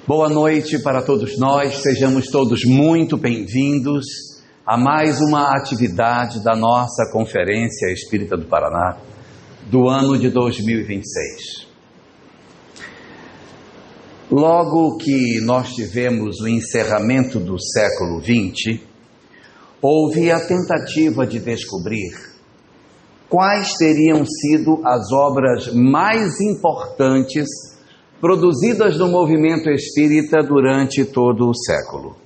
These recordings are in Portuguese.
Boa noite para todos nós, sejamos todos muito bem-vindos a mais uma atividade da nossa Conferência Espírita do Paraná do ano de 2026. Logo que nós tivemos o encerramento do século XX, houve a tentativa de descobrir quais teriam sido as obras mais importantes produzidas no movimento espírita durante todo o século.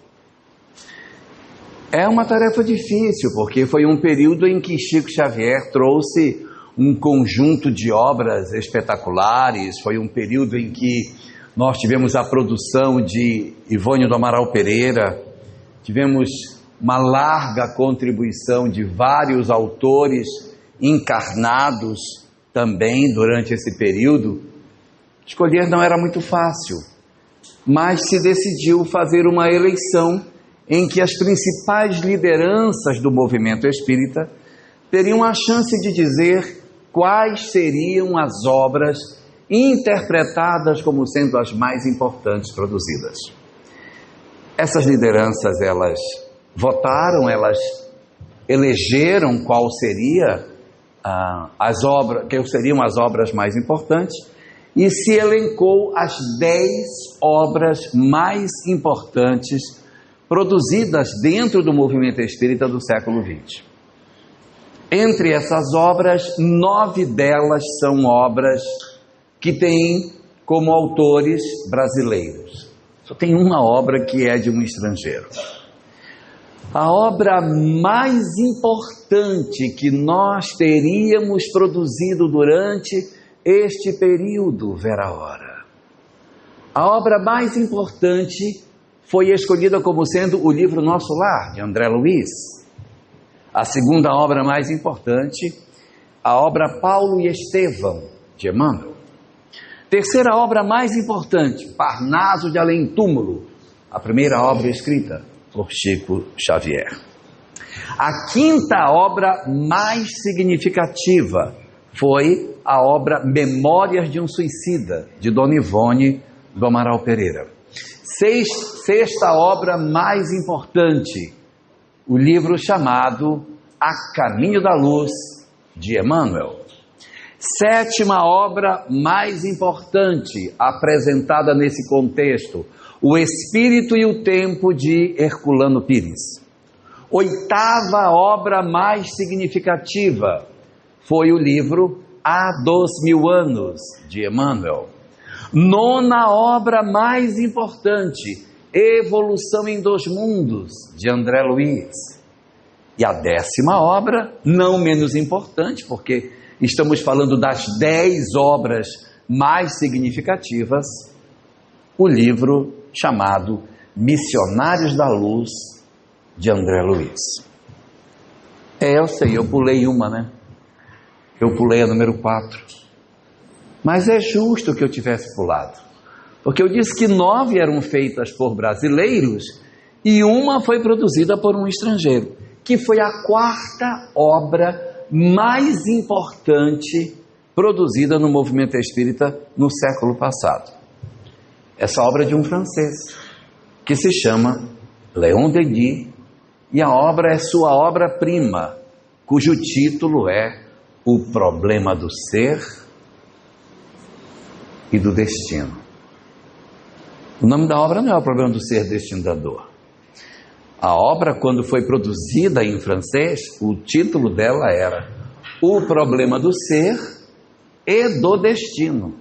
É uma tarefa difícil, porque foi um período em que Chico Xavier trouxe um conjunto de obras espetaculares, foi um período em que nós tivemos a produção de Ivônio do Amaral Pereira, tivemos uma larga contribuição de vários autores encarnados também durante esse período. Escolher não era muito fácil, mas se decidiu fazer uma eleição em que as principais lideranças do movimento espírita teriam a chance de dizer quais seriam as obras interpretadas como sendo as mais importantes produzidas. Essas lideranças, elas votaram, elas elegeram qual seria seriam as obras mais importantes, e se elencou as 10 obras mais importantes produzidas dentro do movimento espírita do século XX. Entre essas obras, 9 delas são obras que têm como autores brasileiros. Só tem uma obra que é de um estrangeiro. A obra mais importante que nós teríamos produzido durante este período, vera ora. A obra mais importante foi escolhida como sendo o livro Nosso Lar, de André Luiz. A segunda obra mais importante, a obra Paulo e Estevão, de Emmanuel. Terceira obra mais importante, Parnaso de Além Túmulo, a primeira obra escrita por Chico Xavier. A quinta obra mais significativa foi a obra Memórias de um Suicida, de Dona Ivone do Amaral Pereira. Sexta obra mais importante, o livro chamado A Caminho da Luz, de Emmanuel. Sétima obra mais importante, apresentada nesse contexto, O Espírito e o Tempo, de Herculano Pires. Oitava obra mais significativa foi o livro Há 2000 anos, de Emmanuel. Nona obra mais importante, Evolução em 2 Mundos, de André Luiz. E a 10ª obra, não menos importante, porque estamos falando das 10 obras mais significativas, o livro chamado Missionários da Luz, de André Luiz. Eu sei, eu pulei uma, né? Eu pulei a número 4. Mas é justo que eu tivesse pulado, porque eu disse que 9 eram feitas por brasileiros e uma foi produzida por um estrangeiro, que foi a 4ª obra mais importante produzida no movimento espírita no século passado. Essa obra é de um francês, que se chama Léon Denis, e a obra é sua obra-prima, cujo título é O Problema do Ser e do Destino. O nome da obra não é O Problema do Ser, Destino da Dor. A obra, quando foi produzida em francês, o título dela era O Problema do Ser e do Destino.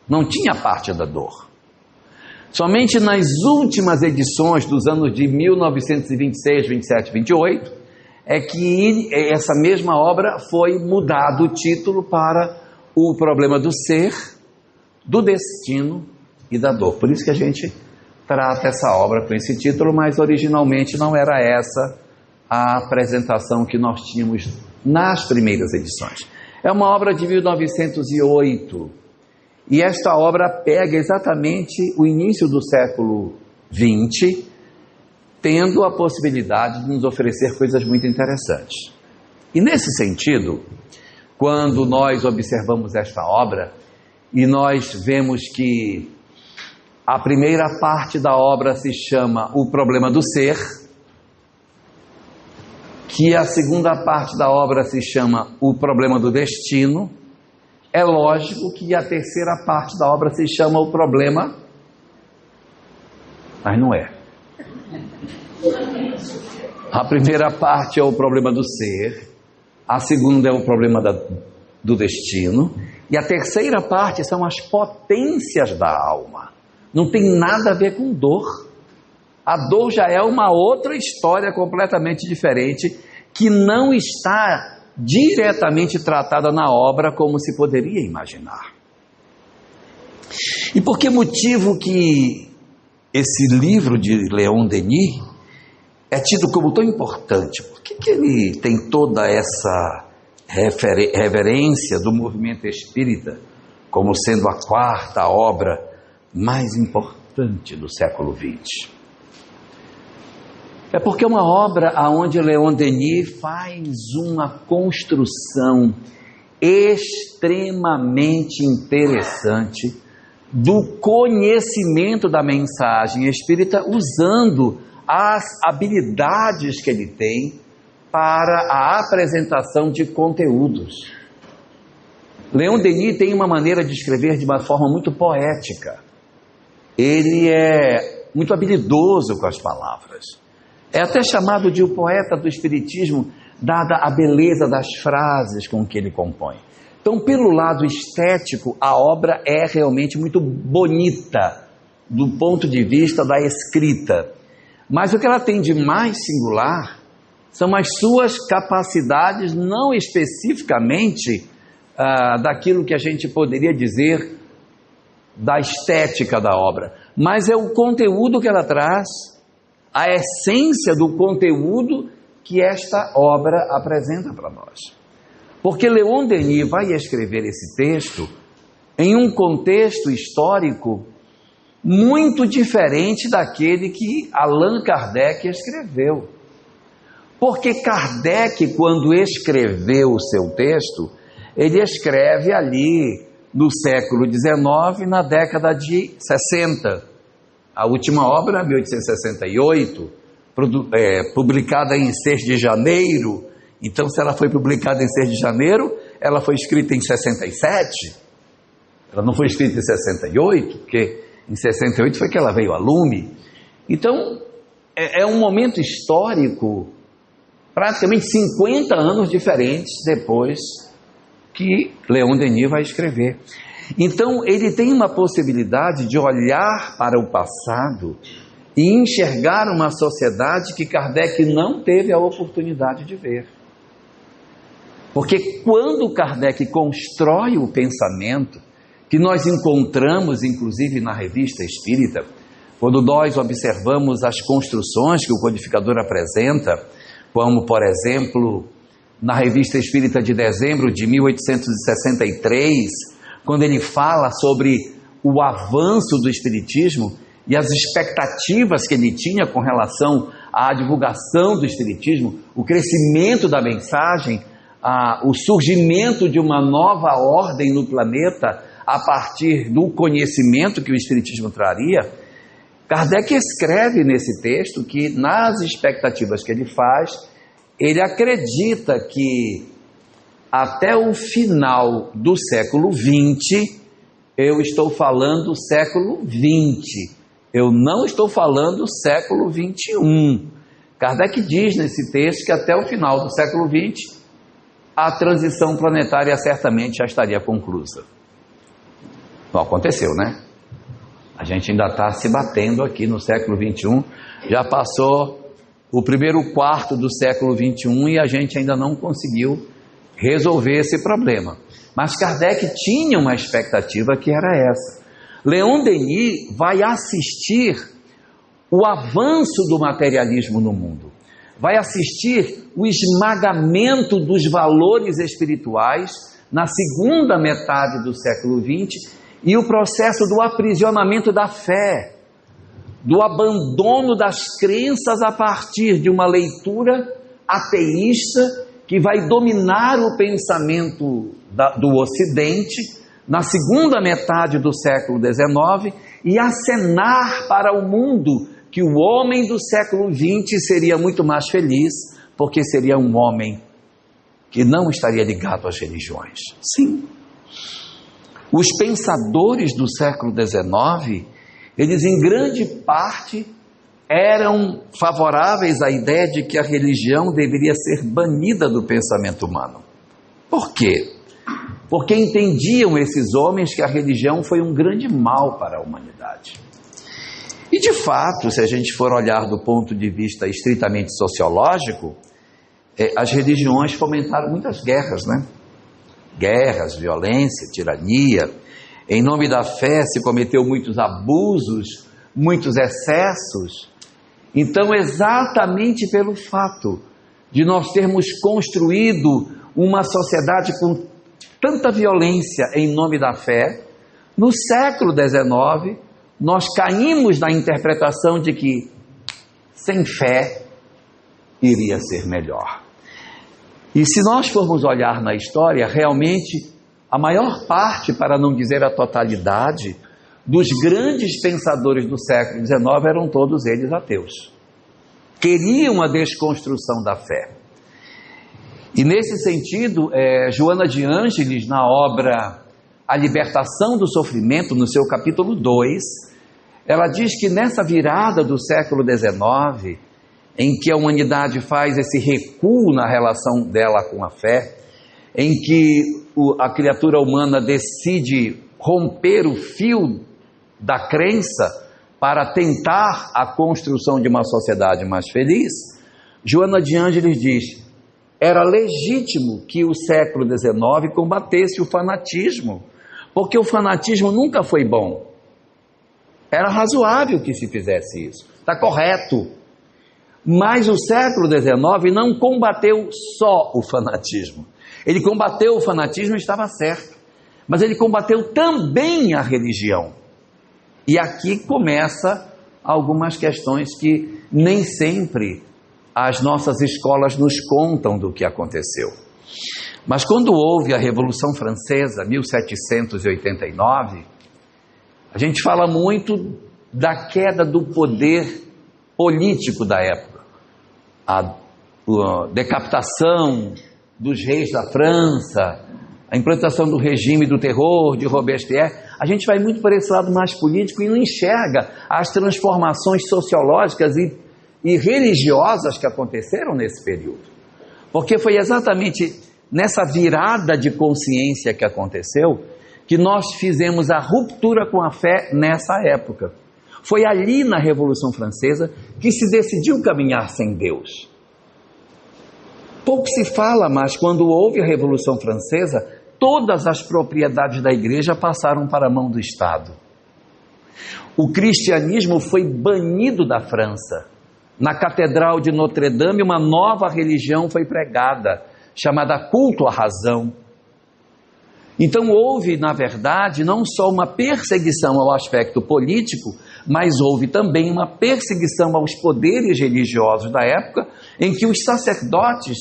Não tinha parte da dor. Somente nas últimas edições dos anos de 1926, 27, 28, é que essa mesma obra foi mudado o título para O Problema do Ser, do Destino e da Dor. Por isso que a gente trata essa obra com esse título, mas originalmente não era essa a apresentação que nós tínhamos nas primeiras edições. É uma obra de 1908, e esta obra pega exatamente o início do século XX, tendo a possibilidade de nos oferecer coisas muito interessantes. E nesse sentido, quando nós observamos esta obra, e nós vemos que A primeira parte da obra se chama O Problema do Ser, que a segunda parte da obra se chama O Problema do Destino. É lógico que a terceira parte da obra se chama O Problema, mas não é. A primeira parte é o problema do ser, a segunda é o problema do destino, e a terceira parte são as potências da alma. Não tem nada a ver com dor. A dor já é uma outra história completamente diferente, que não está diretamente tratada na obra como se poderia imaginar. E por que motivo que esse livro de Leon Denis é tido como tão importante? Por que ele tem toda essa reverência do movimento espírita como sendo a quarta obra mais importante do século XX? É porque é uma obra onde Leon Denis faz uma construção extremamente interessante do conhecimento da mensagem espírita, usando as habilidades que ele tem para a apresentação de conteúdos. Leon Denis tem uma maneira de escrever de uma forma muito poética. Ele é muito habilidoso com as palavras. É até chamado de o poeta do espiritismo, dada a beleza das frases com que ele compõe. Então, pelo lado estético, a obra é realmente muito bonita do ponto de vista da escrita. Mas o que ela tem de mais singular são as suas capacidades, não especificamente daquilo que a gente poderia dizer da estética da obra, mas é o conteúdo que ela traz, a essência do conteúdo que esta obra apresenta para nós. Porque Leon Denis vai escrever esse texto em um contexto histórico muito diferente daquele que Allan Kardec escreveu. Porque Kardec, quando escreveu o seu texto, ele escreve ali no século XIX, na década de 60. A última obra, 1868, publicada em 6 de janeiro. Então, se ela foi publicada em 6 de janeiro, ela foi escrita em 67. Ela não foi escrita em 68, porque em 68 foi que ela veio a lume. Então, é um momento histórico, praticamente 50 anos diferentes depois que Leon Denis vai escrever. Então, ele tem uma possibilidade de olhar para o passado e enxergar uma sociedade que Kardec não teve a oportunidade de ver. Porque quando Kardec constrói o pensamento, que nós encontramos inclusive na Revista Espírita, quando nós observamos as construções que o codificador apresenta, como por exemplo, na Revista Espírita de dezembro de 1863, quando ele fala sobre o avanço do Espiritismo e as expectativas que ele tinha com relação à divulgação do Espiritismo, o crescimento da mensagem, o surgimento de uma nova ordem no planeta a partir do conhecimento que o Espiritismo traria, Kardec escreve nesse texto que, nas expectativas que ele faz, ele acredita que até o final do século XX, eu estou falando século XX, eu não estou falando século XXI. Kardec diz nesse texto que até o final do século XX, a transição planetária certamente já estaria conclusa. Não aconteceu, né? A gente ainda está se batendo aqui no século XXI, já passou o primeiro quarto do século XXI e a gente ainda não conseguiu resolver esse problema. Mas Kardec tinha uma expectativa que era essa. Leon Denis vai assistir o avanço do materialismo no mundo, vai assistir o esmagamento dos valores espirituais na segunda metade do século XX e o processo do aprisionamento da fé, do abandono das crenças a partir de uma leitura ateísta que vai dominar o pensamento do Ocidente na segunda metade do século XIX e acenar para o mundo que o homem do século XX seria muito mais feliz, porque seria um homem que não estaria ligado às religiões. Sim. Os pensadores do século XIX, eles em grande parte eram favoráveis à ideia de que a religião deveria ser banida do pensamento humano. Por quê? Porque entendiam esses homens que a religião foi um grande mal para a humanidade. E de fato, se a gente for olhar do ponto de vista estritamente sociológico, as religiões fomentaram muitas guerras, né? Guerras, violência, tirania. Em nome da fé se cometeu muitos abusos, muitos excessos. Então, exatamente pelo fato de nós termos construído uma sociedade com tanta violência em nome da fé, no século XIX, nós caímos na interpretação de que sem fé iria ser melhor. E se nós formos olhar na história, realmente a maior parte, para não dizer a totalidade, dos grandes pensadores do século XIX eram todos eles ateus. Queriam a desconstrução da fé. E nesse sentido, Joana de Ângeles, na obra A Libertação do Sofrimento, no seu capítulo 2, ela diz que nessa virada do século XIX, em que a humanidade faz esse recuo na relação dela com a fé, em que a criatura humana decide romper o fio da crença para tentar a construção de uma sociedade mais feliz, Joana de Ângeles diz: era legítimo que o século XIX combatesse o fanatismo, porque o fanatismo nunca foi bom. Era razoável que se fizesse isso, está correto. Mas o século XIX não combateu só o fanatismo. Ele combateu o fanatismo e estava certo, mas ele combateu também a religião. E aqui começa algumas questões que nem sempre as nossas escolas nos contam do que aconteceu. Mas quando houve a Revolução Francesa, 1789, a gente fala muito da queda do poder político da época, a decapitação dos reis da França, a implantação do regime do terror de Robespierre. A gente vai muito por esse lado mais político e não enxerga as transformações sociológicas e religiosas que aconteceram nesse período. Porque foi exatamente nessa virada de consciência que aconteceu que nós fizemos a ruptura com a fé nessa época. Foi ali na Revolução Francesa que se decidiu caminhar sem Deus. Pouco se fala, mas quando houve a Revolução Francesa, todas as propriedades da igreja passaram para a mão do Estado. O cristianismo foi banido da França. Na Catedral de Notre-Dame, uma nova religião foi pregada, chamada culto à razão. Então houve, na verdade, não só uma perseguição ao aspecto político, mas houve também uma perseguição aos poderes religiosos da época, em que os sacerdotes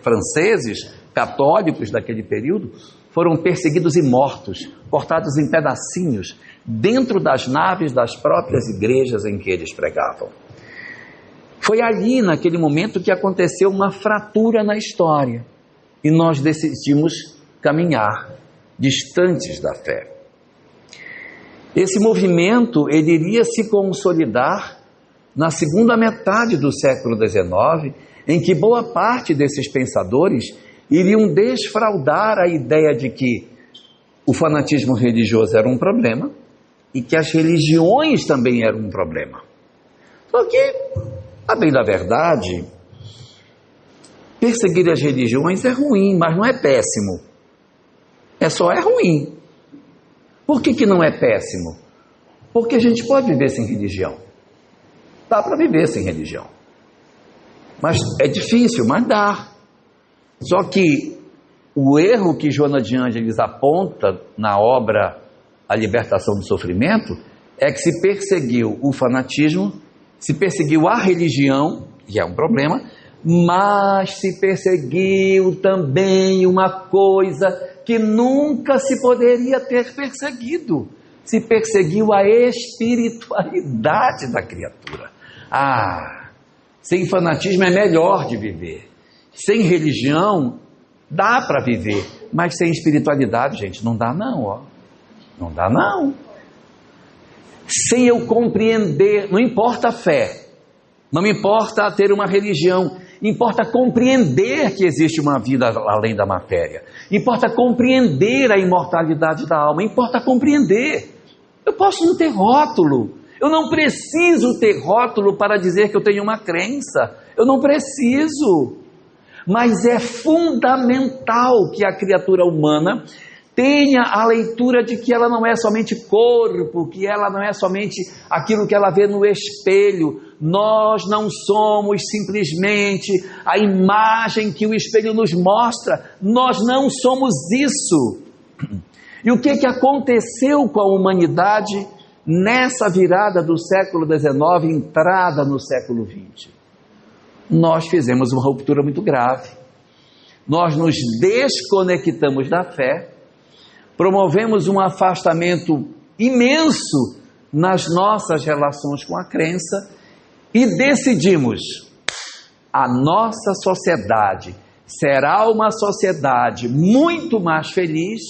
franceses, católicos daquele período, foram perseguidos e mortos, cortados em pedacinhos, dentro das naves das próprias igrejas em que eles pregavam. Foi ali, naquele momento, que aconteceu uma fratura na história, e nós decidimos caminhar distantes da fé. Esse movimento, ele iria se consolidar na segunda metade do século XIX, em que boa parte desses pensadores iriam desfraudar a ideia de que o fanatismo religioso era um problema e que as religiões também eram um problema. Só que, a bem da verdade, perseguir as religiões é ruim, mas não é péssimo. É ruim. Por que não é péssimo? Porque a gente pode viver sem religião. Dá para viver sem religião. Mas é difícil, mas dá. Só que o erro que Joana de Ângeles aponta na obra A Libertação do Sofrimento é que se perseguiu o fanatismo, se perseguiu a religião, que é um problema, mas se perseguiu também uma coisa que nunca se poderia ter perseguido: se perseguiu a espiritualidade da criatura. Sem fanatismo é melhor de viver. Sem religião dá para viver, mas sem espiritualidade, gente, não dá não, ó. Não dá não. Sem eu compreender, não importa a fé, não importa ter uma religião, importa compreender que existe uma vida além da matéria, importa compreender a imortalidade da alma, importa compreender. Eu posso não ter rótulo, eu não preciso ter rótulo para dizer que eu tenho uma crença, eu não preciso, mas é fundamental que a criatura humana tenha a leitura de que ela não é somente corpo, que ela não é somente aquilo que ela vê no espelho. Nós não somos simplesmente a imagem que o espelho nos mostra, nós não somos isso. E o que aconteceu com a humanidade nessa virada do século XIX, entrada no século XX? Nós fizemos uma ruptura muito grave, nós nos desconectamos da fé, promovemos um afastamento imenso nas nossas relações com a crença e decidimos: a nossa sociedade será uma sociedade muito mais feliz,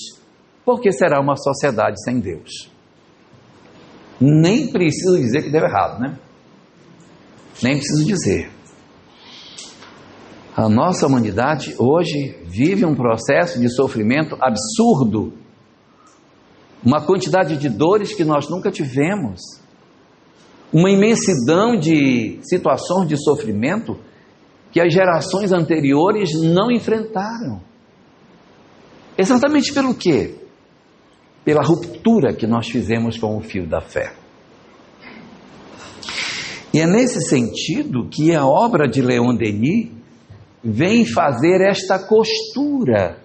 porque será uma sociedade sem Deus. Nem preciso dizer que deu errado, né? Nem preciso dizer. A nossa humanidade hoje vive um processo de sofrimento absurdo, uma quantidade de dores que nós nunca tivemos, uma imensidão de situações de sofrimento que as gerações anteriores não enfrentaram. Exatamente pelo quê? Pela ruptura que nós fizemos com o fio da fé. E é nesse sentido que a obra de Leon Denis vem fazer esta costura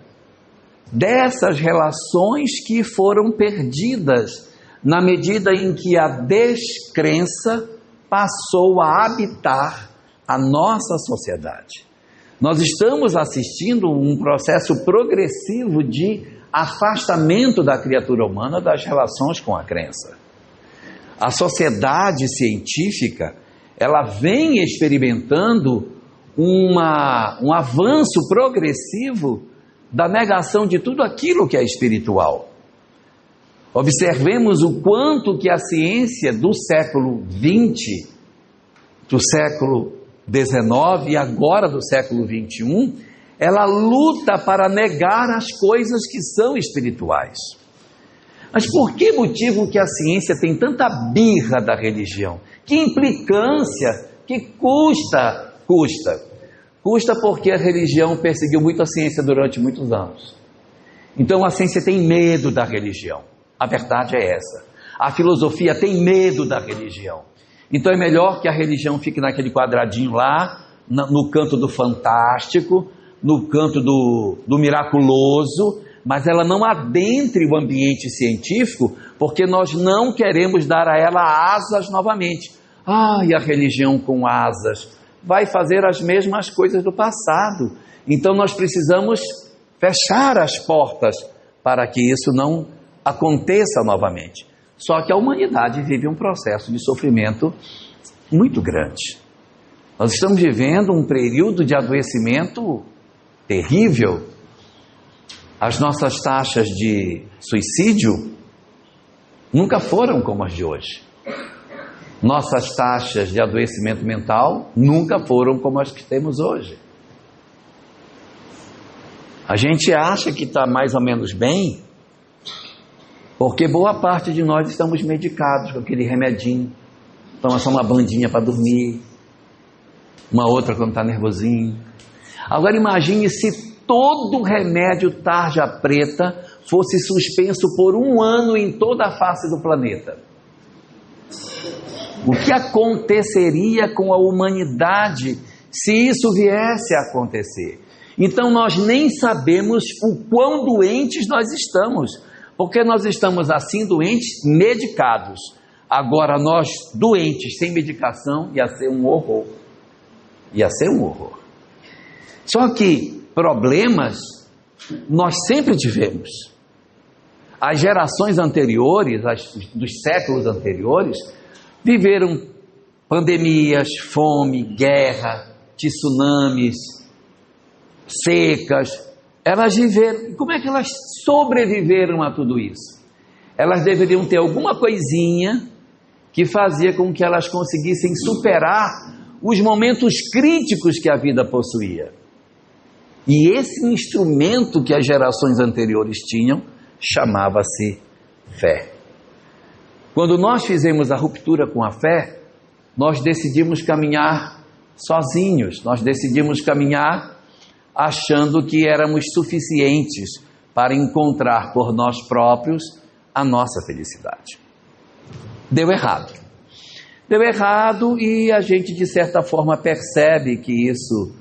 dessas relações que foram perdidas na medida em que a descrença passou a habitar a nossa sociedade. Nós estamos assistindo um processo progressivo de afastamento da criatura humana das relações com a crença. A sociedade científica, ela vem experimentando um avanço progressivo da negação de tudo aquilo que é espiritual. Observemos o quanto que a ciência do século XX, do século XIX e agora do século XXI, ela luta para negar as coisas que são espirituais. Mas por que motivo que a ciência tem tanta birra da religião? Que implicância, que custa? Custa porque a religião perseguiu muito a ciência durante muitos anos. Então a ciência tem medo da religião. A verdade é essa. A filosofia tem medo da religião. Então é melhor que a religião fique naquele quadradinho lá, no canto do fantástico, no canto do miraculoso, mas ela não adentre o ambiente científico, porque nós não queremos dar a ela asas novamente. E a religião com asas vai fazer as mesmas coisas do passado. Então nós precisamos fechar as portas para que isso não aconteça novamente. Só que a humanidade vive um processo de sofrimento muito grande. Nós estamos vivendo um período de adoecimento terrível. As nossas taxas de suicídio nunca foram como as de hoje. Nossas taxas de adoecimento mental nunca foram como as que temos hoje. A gente acha que está mais ou menos bem, porque boa parte de nós estamos medicados com aquele remedinho. Toma só uma bandinha para dormir, uma outra quando está nervosinho. Agora imagine se todo remédio tarja preta fosse suspenso por 1 ano em toda a face do planeta. O que aconteceria com a humanidade se isso viesse a acontecer? Então nós nem sabemos o quão doentes nós estamos, porque nós estamos assim doentes medicados. Agora nós doentes sem medicação ia ser um horror. Ia ser um horror. Só que problemas nós sempre tivemos. As gerações anteriores, dos séculos anteriores, viveram pandemias, fome, guerra, tsunamis, secas. Elas viveram. Como é que elas sobreviveram a tudo isso? Elas deveriam ter alguma coisinha que fazia com que elas conseguissem superar os momentos críticos que a vida possuía. E esse instrumento que as gerações anteriores tinham chamava-se fé. Quando nós fizemos a ruptura com a fé, nós decidimos caminhar sozinhos, nós decidimos caminhar achando que éramos suficientes para encontrar por nós próprios a nossa felicidade. Deu errado. Deu errado e a gente de certa forma percebe que isso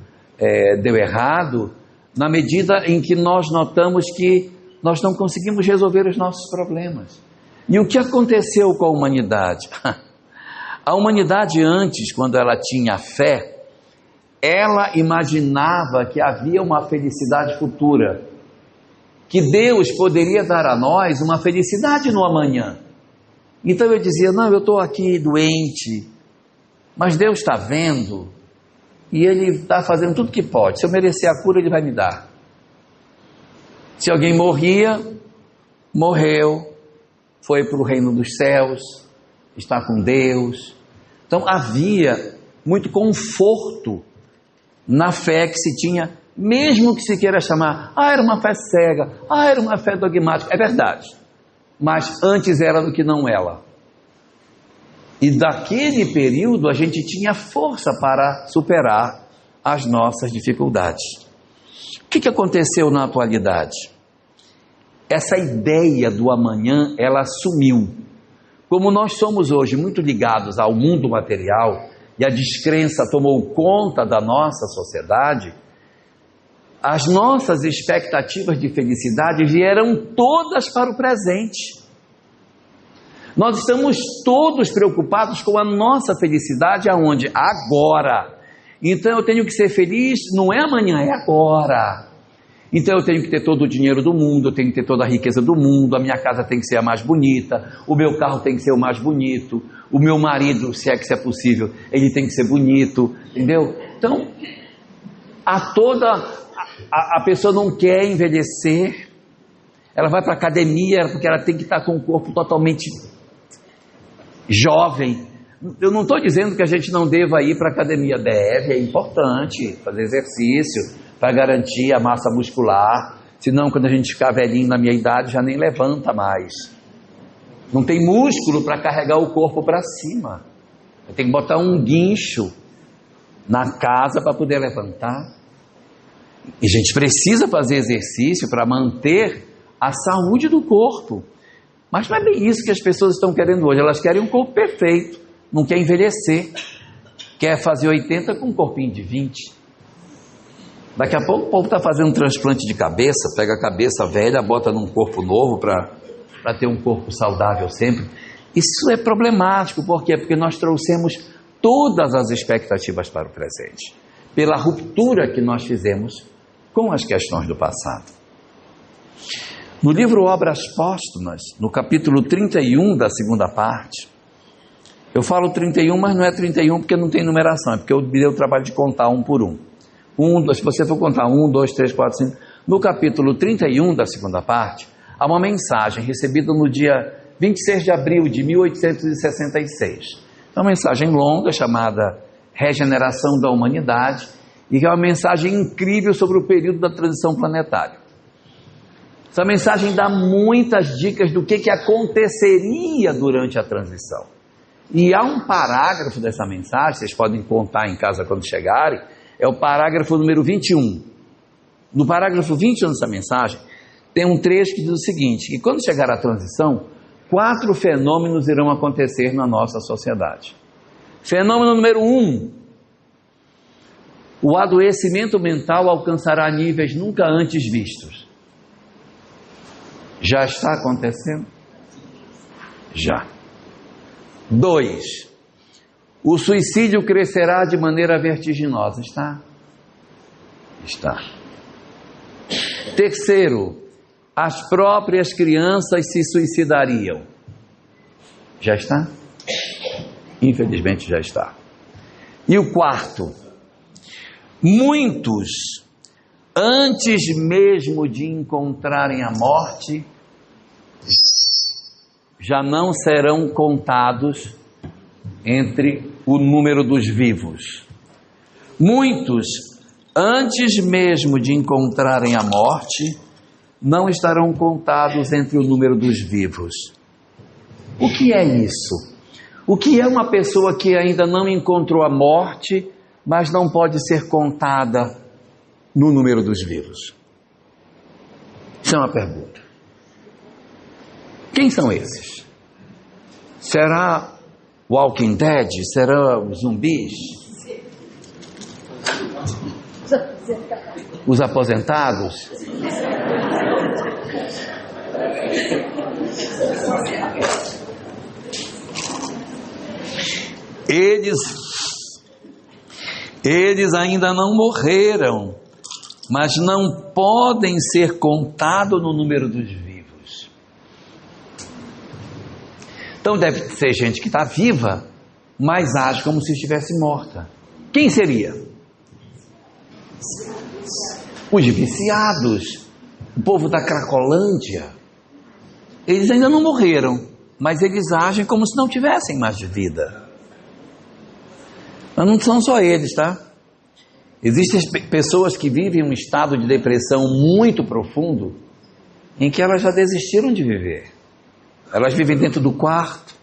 deu errado na medida em que nós notamos que nós não conseguimos resolver os nossos problemas. E o que aconteceu com a humanidade? A humanidade antes, quando ela tinha fé, ela imaginava que havia uma felicidade futura, que Deus poderia dar a nós uma felicidade no amanhã. Então eu dizia, não, eu estou aqui doente, mas Deus está vendo, e Ele está fazendo tudo que pode. Se eu merecer a cura, Ele vai me dar. Se alguém morria, morreu, foi para o reino dos céus, está com Deus. Então havia muito conforto na fé que se tinha, mesmo que se queira chamar, era uma fé cega, era uma fé dogmática, é verdade, mas antes era do que não ela. E daquele período a gente tinha força para superar as nossas dificuldades. O que aconteceu na atualidade? Essa ideia do amanhã, ela sumiu. Como nós somos hoje muito ligados ao mundo material e a descrença tomou conta da nossa sociedade, as nossas expectativas de felicidade vieram todas para o presente. Nós estamos todos preocupados com a nossa felicidade aonde? Agora. Então eu tenho que ser feliz, não é amanhã, é agora. Então eu tenho que ter todo o dinheiro do mundo, eu tenho que ter toda a riqueza do mundo, a minha casa tem que ser a mais bonita, o meu carro tem que ser o mais bonito, o meu marido, se é que isso é possível, ele tem que ser bonito, entendeu? Então, a pessoa não quer envelhecer, ela vai para a academia porque ela tem que estar com o corpo totalmente jovem. Eu não estou dizendo que a gente não deva ir para a academia, deve, é importante fazer exercício, para garantir a massa muscular, senão quando a gente ficar velhinho na minha idade já nem levanta mais, não tem músculo para carregar o corpo para cima, tem que botar um guincho na casa para poder levantar, e a gente precisa fazer exercício para manter a saúde do corpo, mas não é bem isso que as pessoas estão querendo hoje, elas querem um corpo perfeito, não quer envelhecer, quer fazer 80 com um corpinho de 20, daqui a pouco o povo está fazendo um transplante de cabeça, pega a cabeça velha, bota num corpo novo para ter um corpo saudável sempre. Isso é problemático, por quê? Porque nós trouxemos todas as expectativas para o presente, pela ruptura que nós fizemos com as questões do passado. No livro Obras Póstumas, no capítulo 31 da segunda parte, eu falo 31, mas não é 31 porque não tem numeração, é porque eu me dei o trabalho de contar um por um. Se você for contar 1, 2, 3, 4, 5, no capítulo 31 da segunda parte, há uma mensagem recebida no dia 26 de abril de 1866. É uma mensagem longa chamada Regeneração da Humanidade, e que é uma mensagem incrível sobre o período da transição planetária. Essa mensagem dá muitas dicas do que aconteceria durante a transição. E há um parágrafo dessa mensagem, vocês podem contar em casa quando chegarem, é o parágrafo número 21. No parágrafo 21 dessa mensagem, tem um trecho que diz o seguinte, que quando chegar a transição, 4 fenômenos irão acontecer na nossa sociedade. Fenômeno número 1, o adoecimento mental alcançará níveis nunca antes vistos. Já está acontecendo? Já. 2, o suicídio crescerá de maneira vertiginosa. Está? Está. 3, as próprias crianças se suicidariam. Já está? Infelizmente já está. E o quarto, muitos, antes mesmo de encontrarem a morte, já não serão contados entre o número dos vivos. Muitos, antes mesmo de encontrarem a morte, não estarão contados entre o número dos vivos. O que é isso? O que é uma pessoa que ainda não encontrou a morte, mas não pode ser contada no número dos vivos? Isso é uma pergunta. Quem são esses? Será Walking Dead? Será os zumbis? Os aposentados? Eles ainda não morreram, mas não podem ser contados no número dos vivos. Então deve ser gente que está viva, mas age como se estivesse morta. Quem seria? Os viciados, o povo da Cracolândia. Eles ainda não morreram, mas eles agem como se não tivessem mais vida. Mas não são só eles, tá? Existem pessoas que vivem um estado de depressão muito profundo, em que elas já desistiram de viver. Elas vivem dentro do quarto,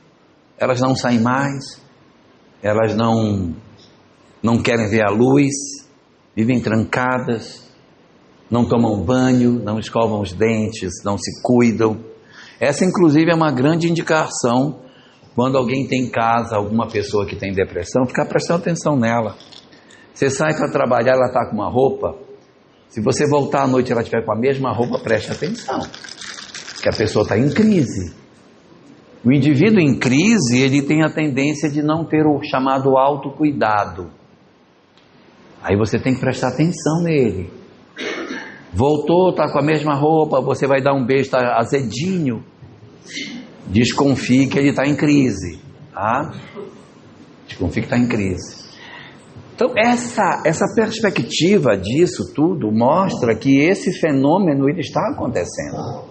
elas não saem mais, elas não querem ver a luz, vivem trancadas, não tomam banho, não escovam os dentes, não se cuidam. Essa, inclusive, é uma grande indicação quando alguém tem em casa alguma pessoa que tem depressão, ficar prestando atenção nela. Você sai para trabalhar, ela está com uma roupa, se você voltar à noite e ela estiver com a mesma roupa, preste atenção, que a pessoa está em crise. O indivíduo em crise, ele tem a tendência de não ter o chamado autocuidado. Aí você tem que prestar atenção nele. Voltou, está com a mesma roupa, você vai dar um beijo, está azedinho. Desconfie que ele está em crise. Tá? Desconfie que está em crise. Então essa perspectiva disso tudo mostra que esse fenômeno ele está acontecendo.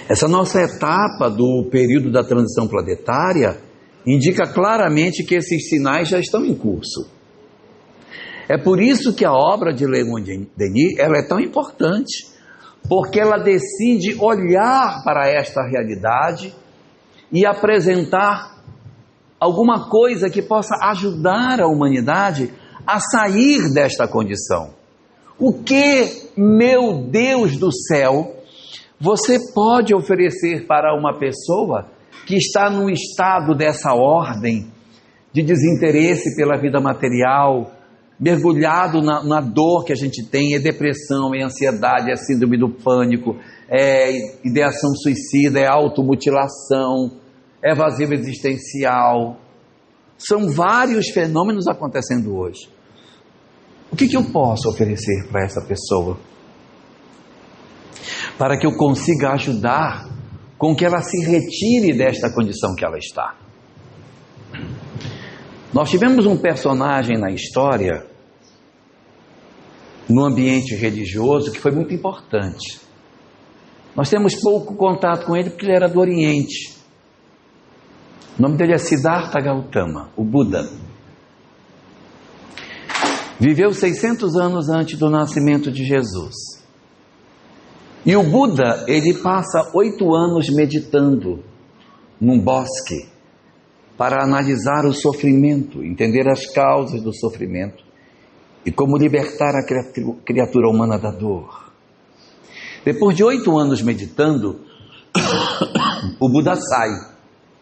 Essa nossa etapa do período da transição planetária indica claramente que esses sinais já estão em curso. É por isso que a obra de Leon Denis ela é tão importante, porque ela decide olhar para esta realidade e apresentar alguma coisa que possa ajudar a humanidade a sair desta condição. O que, meu Deus do céu, você pode oferecer para uma pessoa que está num estado dessa ordem, de desinteresse pela vida material, mergulhado na dor que a gente tem, é depressão, é ansiedade, é síndrome do pânico, é ideação suicida, é automutilação, é vazio existencial. São vários fenômenos acontecendo hoje. O que eu posso oferecer para essa pessoa? Para que eu consiga ajudar com que ela se retire desta condição que ela está. Nós tivemos um personagem na história, no ambiente religioso, que foi muito importante. Nós temos pouco contato com ele porque ele era do Oriente. O nome dele é Siddhartha Gautama, o Buda. Viveu 600 anos antes do nascimento de Jesus. E o Buda, ele passa 8 anos meditando num bosque para analisar o sofrimento, entender as causas do sofrimento e como libertar a criatura humana da dor. Depois de 8 anos meditando, o Buda sai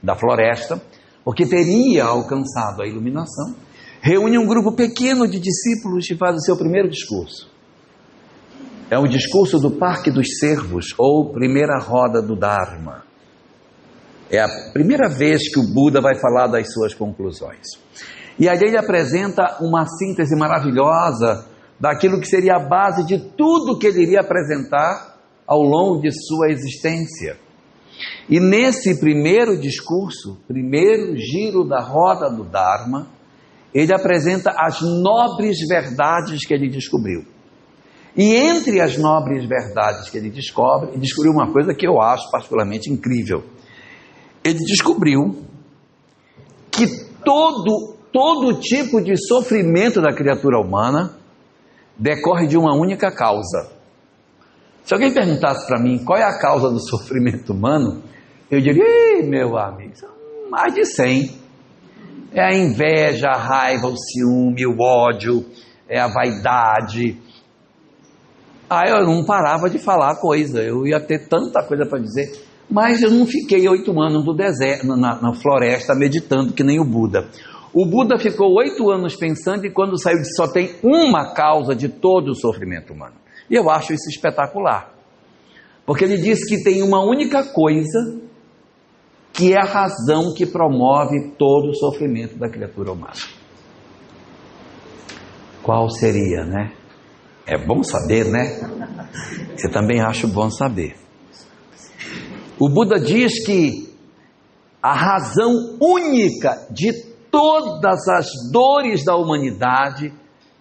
da floresta, porque teria alcançado a iluminação, reúne um grupo pequeno de discípulos e faz o seu primeiro discurso. É o discurso do Parque dos Cervos, ou primeira roda do Dharma. É a primeira vez que o Buda vai falar das suas conclusões. E aí ele apresenta uma síntese maravilhosa daquilo que seria a base de tudo que ele iria apresentar ao longo de sua existência. E nesse primeiro discurso, primeiro giro da roda do Dharma, ele apresenta as nobres verdades que ele descobriu. E entre as nobres verdades que ele descobre, ele descobriu uma coisa que eu acho particularmente incrível. Ele descobriu que todo tipo de sofrimento da criatura humana decorre de uma única causa. Se alguém perguntasse para mim qual é a causa do sofrimento humano, eu diria, meu amigo, são mais de 100. É a inveja, a raiva, o ciúme, o ódio, é a vaidade. Eu não parava de falar coisa, eu ia ter tanta coisa para dizer, mas eu não fiquei 8 anos no deserto, na floresta, meditando que nem o Buda. O Buda ficou 8 anos pensando e quando saiu disse, só tem uma causa de todo o sofrimento humano. E eu acho isso espetacular, porque ele diz que tem uma única coisa que é a razão que promove todo o sofrimento da criatura humana. Qual seria, né? É bom saber, né? Eu também acho bom saber. O Buda diz que a razão única de todas as dores da humanidade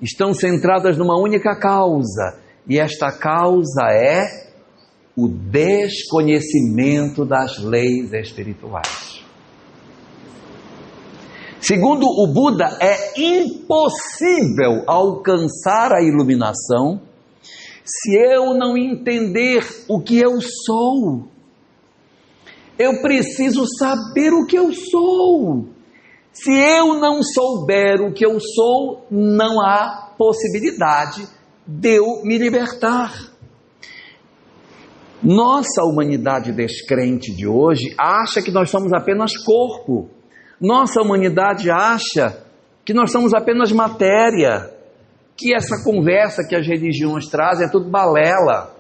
estão centradas numa única causa, e esta causa é o desconhecimento das leis espirituais. Segundo o Buda, é impossível alcançar a iluminação se eu não entender o que eu sou. Eu preciso saber o que eu sou. Se eu não souber o que eu sou, não há possibilidade de eu me libertar. Nossa humanidade descrente de hoje acha que nós somos apenas corpo. Nossa humanidade acha que nós somos apenas matéria, que essa conversa que as religiões trazem é tudo balela,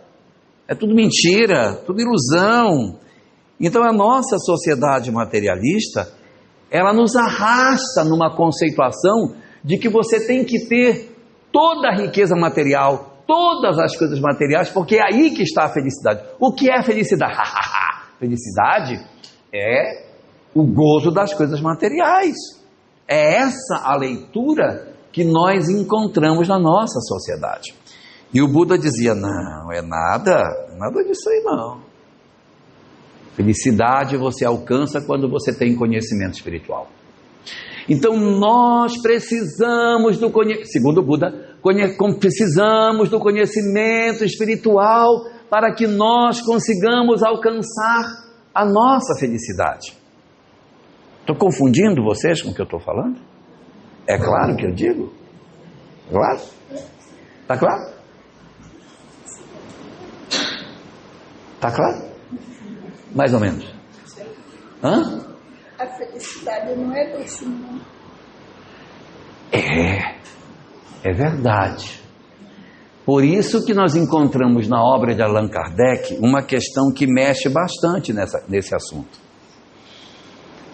é tudo mentira, tudo ilusão. Então a nossa sociedade materialista, ela nos arrasta numa conceituação de que você tem que ter toda a riqueza material, todas as coisas materiais, porque é aí que está a felicidade. O que é felicidade? Felicidade é o gozo das coisas materiais. É essa a leitura que nós encontramos na nossa sociedade. E o Buda dizia, não, é nada disso aí não. Felicidade você alcança quando você tem conhecimento espiritual. Então nós precisamos do conhecimento, segundo o Buda, precisamos do conhecimento espiritual para que nós consigamos alcançar a nossa felicidade. Estou confundindo vocês com o que eu estou falando? É claro que eu digo? Claro? Está claro? Está claro? Mais ou menos. Hã? A felicidade não é desse mundo. É verdade. Por isso que nós encontramos na obra de Allan Kardec uma questão que mexe bastante nesse assunto.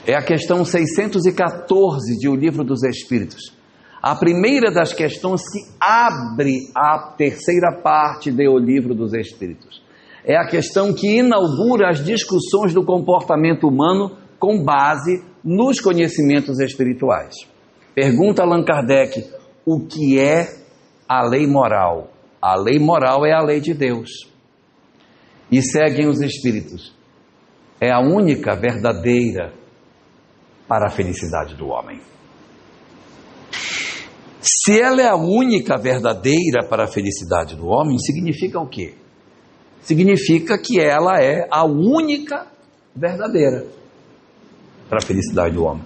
É a questão 614 de O Livro dos Espíritos. A primeira das questões que abre a terceira parte de O Livro dos Espíritos. É a questão que inaugura as discussões do comportamento humano com base nos conhecimentos espirituais. Pergunta Allan Kardec, o que é a lei moral? A lei moral é a lei de Deus. E seguem os Espíritos. É a única verdadeira para a felicidade do homem. Se ela é a única verdadeira para a felicidade do homem, significa o quê? Significa que ela é a única verdadeira para a felicidade do homem.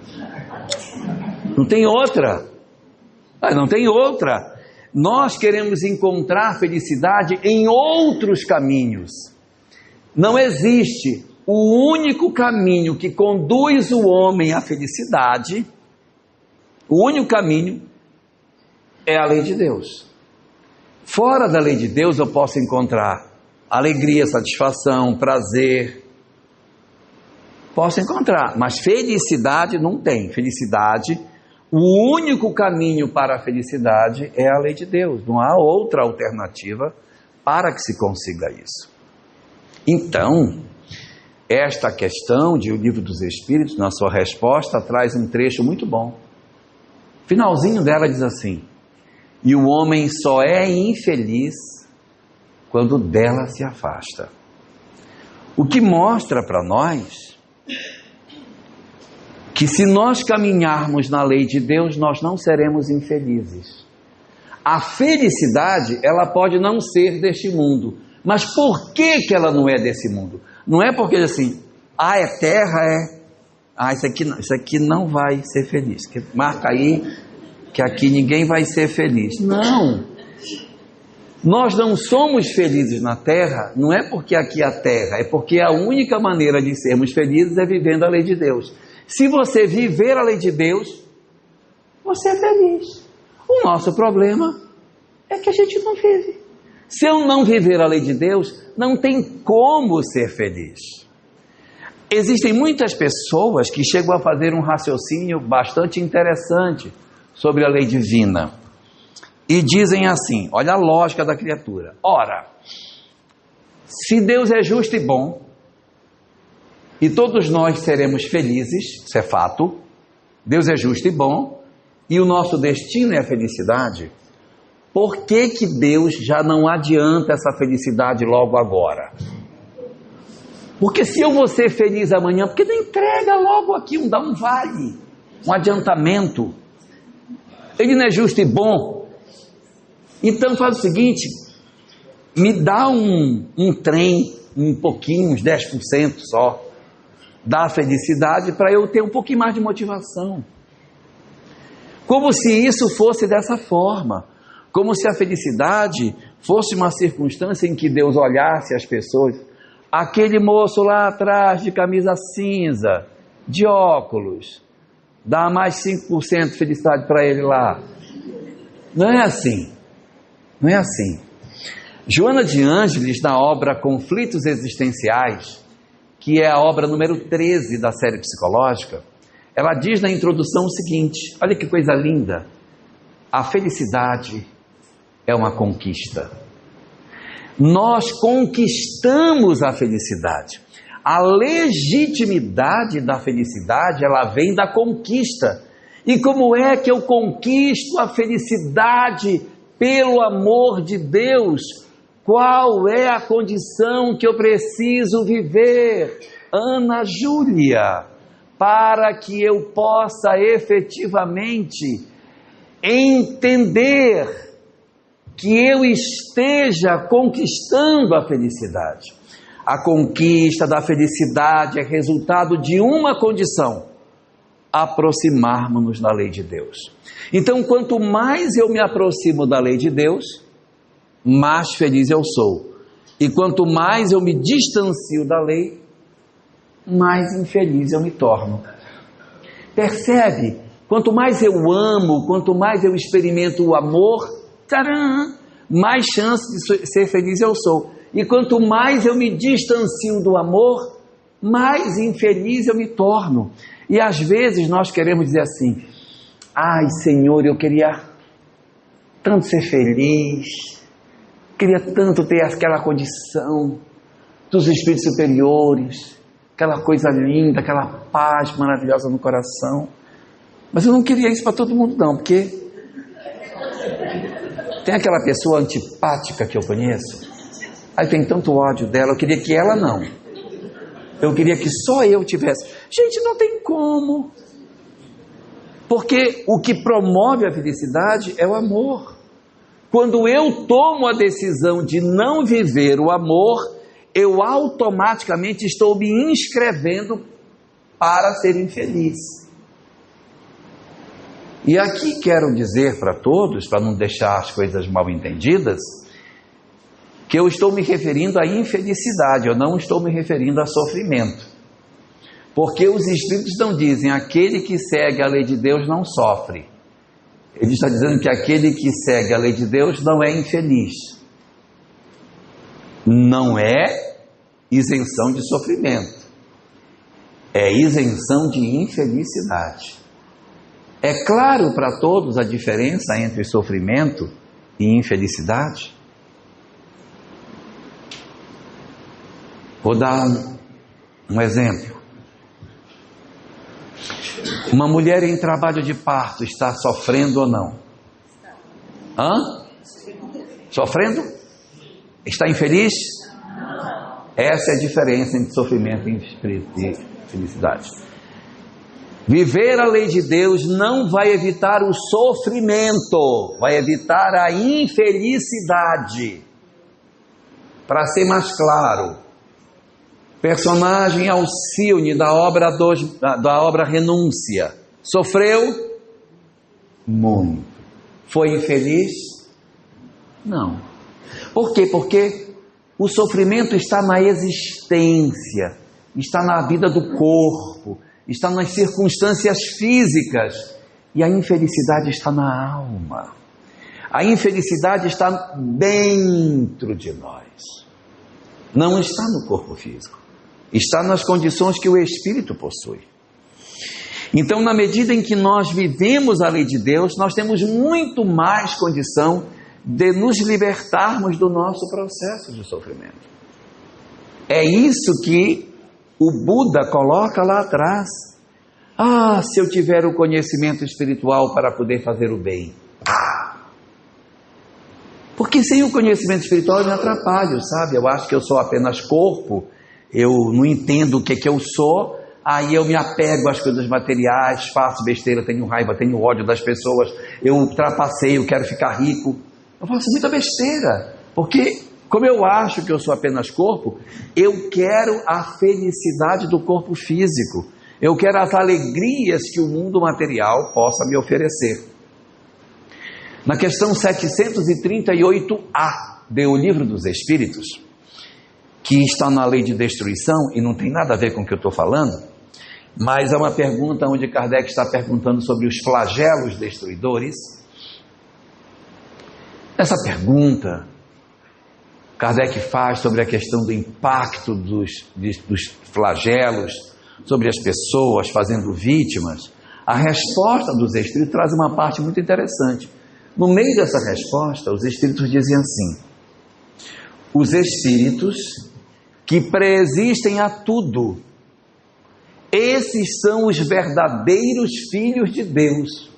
Não tem outra. Não tem outra. Nós queremos encontrar felicidade em outros caminhos. Não existe. O único caminho que conduz o homem à felicidade, o único caminho é a lei de Deus. Fora da lei de Deus eu posso encontrar alegria, satisfação, prazer. Posso encontrar, mas felicidade não tem. Felicidade, o único caminho para a felicidade é a lei de Deus. Não há outra alternativa para que se consiga isso. Então, esta questão de O Livro dos Espíritos, na sua resposta, traz um trecho muito bom. Finalzinho dela diz assim: e o homem só é infeliz quando dela se afasta. O que mostra para nós que se nós caminharmos na lei de Deus, nós não seremos infelizes. A felicidade, ela pode não ser deste mundo. Mas por que ela não é desse mundo? Não é porque assim, é terra, isso aqui não vai ser feliz. Marca aí que aqui ninguém vai ser feliz. Não. Nós não somos felizes na terra, não é porque aqui é a terra, é porque a única maneira de sermos felizes é vivendo a lei de Deus. Se você viver a lei de Deus, você é feliz. O nosso problema é que a gente não vive. Se eu não viver a lei de Deus, não tem como ser feliz. Existem muitas pessoas que chegam a fazer um raciocínio bastante interessante sobre a lei divina. E dizem assim, olha a lógica da criatura. Ora, se Deus é justo e bom, e todos nós seremos felizes, isso é fato, Deus é justo e bom, e o nosso destino é a felicidade, por que Deus já não adianta essa felicidade logo agora? Porque se eu vou ser feliz amanhã, por que não entrega logo aqui, dá um vale, um adiantamento? Ele não é justo e bom? Então faz o seguinte, me dá um trem, um pouquinho, uns 10% só, da felicidade para eu ter um pouquinho mais de motivação. Como se isso fosse dessa forma, como se a felicidade fosse uma circunstância em que Deus olhasse as pessoas, aquele moço lá atrás de camisa cinza, de óculos, dá mais 5% de felicidade para ele lá. Não é assim. Não é assim. Joana de Ângeles, na obra Conflitos Existenciais, que é a obra número 13 da série psicológica, ela diz na introdução o seguinte, olha que coisa linda: a felicidade é uma conquista. Nós conquistamos a felicidade. A legitimidade da felicidade, ela vem da conquista. E como é que eu conquisto a felicidade pelo amor de Deus? Qual é a condição que eu preciso viver, Ana Júlia, para que eu possa efetivamente entender que eu esteja conquistando a felicidade? A conquista da felicidade é resultado de uma condição: aproximarmos-nos da lei de Deus. Então, quanto mais eu me aproximo da lei de Deus, mais feliz eu sou. E quanto mais eu me distancio da lei, mais infeliz eu me torno. Percebe? Quanto mais eu amo, quanto mais eu experimento o amor, tcharam, mais chance de ser feliz eu sou. E quanto mais eu me distancio do amor, mais infeliz eu me torno. E às vezes nós queremos dizer assim: ai Senhor, eu queria tanto ser feliz, queria tanto ter aquela condição dos espíritos superiores, aquela coisa linda, aquela paz maravilhosa no coração. Mas eu não queria isso para todo mundo não, porque tem aquela pessoa antipática que eu conheço, aí tem tanto ódio dela, eu queria que ela não. Eu queria que só eu tivesse. Gente, não tem como. Porque o que promove a felicidade é o amor. Quando eu tomo a decisão de não viver o amor, eu automaticamente estou me inscrevendo para ser infeliz. E aqui quero dizer para todos, para não deixar as coisas mal entendidas, que eu estou me referindo à infelicidade, eu não estou me referindo a sofrimento. Porque os Espíritos não dizem, aquele que segue a lei de Deus não sofre. Ele está dizendo que aquele que segue a lei de Deus não é infeliz. Não é isenção de sofrimento. É isenção de infelicidade. É claro para todos a diferença entre sofrimento e infelicidade? Vou dar um exemplo. Uma mulher em trabalho de parto está sofrendo ou não? Sofrendo? Está infeliz? Essa é a diferença entre sofrimento e felicidade. Viver a lei de Deus não vai evitar o sofrimento, vai evitar a infelicidade. Para ser mais claro, personagem Alcione da obra Renúncia, sofreu muito. Foi infeliz? Não. Por quê? Porque o sofrimento está na existência, está na vida do corpo, está nas circunstâncias físicas, e a infelicidade está na alma. A infelicidade está dentro de nós, não está no corpo físico, está nas condições que o espírito possui. Então, na medida em que nós vivemos a lei de Deus, nós temos muito mais condição de nos libertarmos do nosso processo de sofrimento. É isso que o Buda coloca lá atrás. Se eu tiver o conhecimento espiritual para poder fazer o bem. Porque sem o conhecimento espiritual eu me atrapalho, sabe? Eu acho que eu sou apenas corpo, eu não entendo o que eu sou, aí eu me apego às coisas materiais, faço besteira, tenho raiva, tenho ódio das pessoas, eu trapaceio, quero ficar rico. Eu faço muita besteira, porque como eu acho que eu sou apenas corpo, eu quero a felicidade do corpo físico, eu quero as alegrias que o mundo material possa me oferecer. Na questão 738A do Livro dos Espíritos, que está na lei de destruição, e não tem nada a ver com o que eu estou falando, mas é uma pergunta onde Kardec está perguntando sobre os flagelos destruidores. Essa pergunta, Kardec faz sobre a questão do impacto dos flagelos sobre as pessoas fazendo vítimas. A resposta dos espíritos traz uma parte muito interessante. No meio dessa resposta, os espíritos dizem assim: os espíritos que preexistem a tudo, esses são os verdadeiros filhos de Deus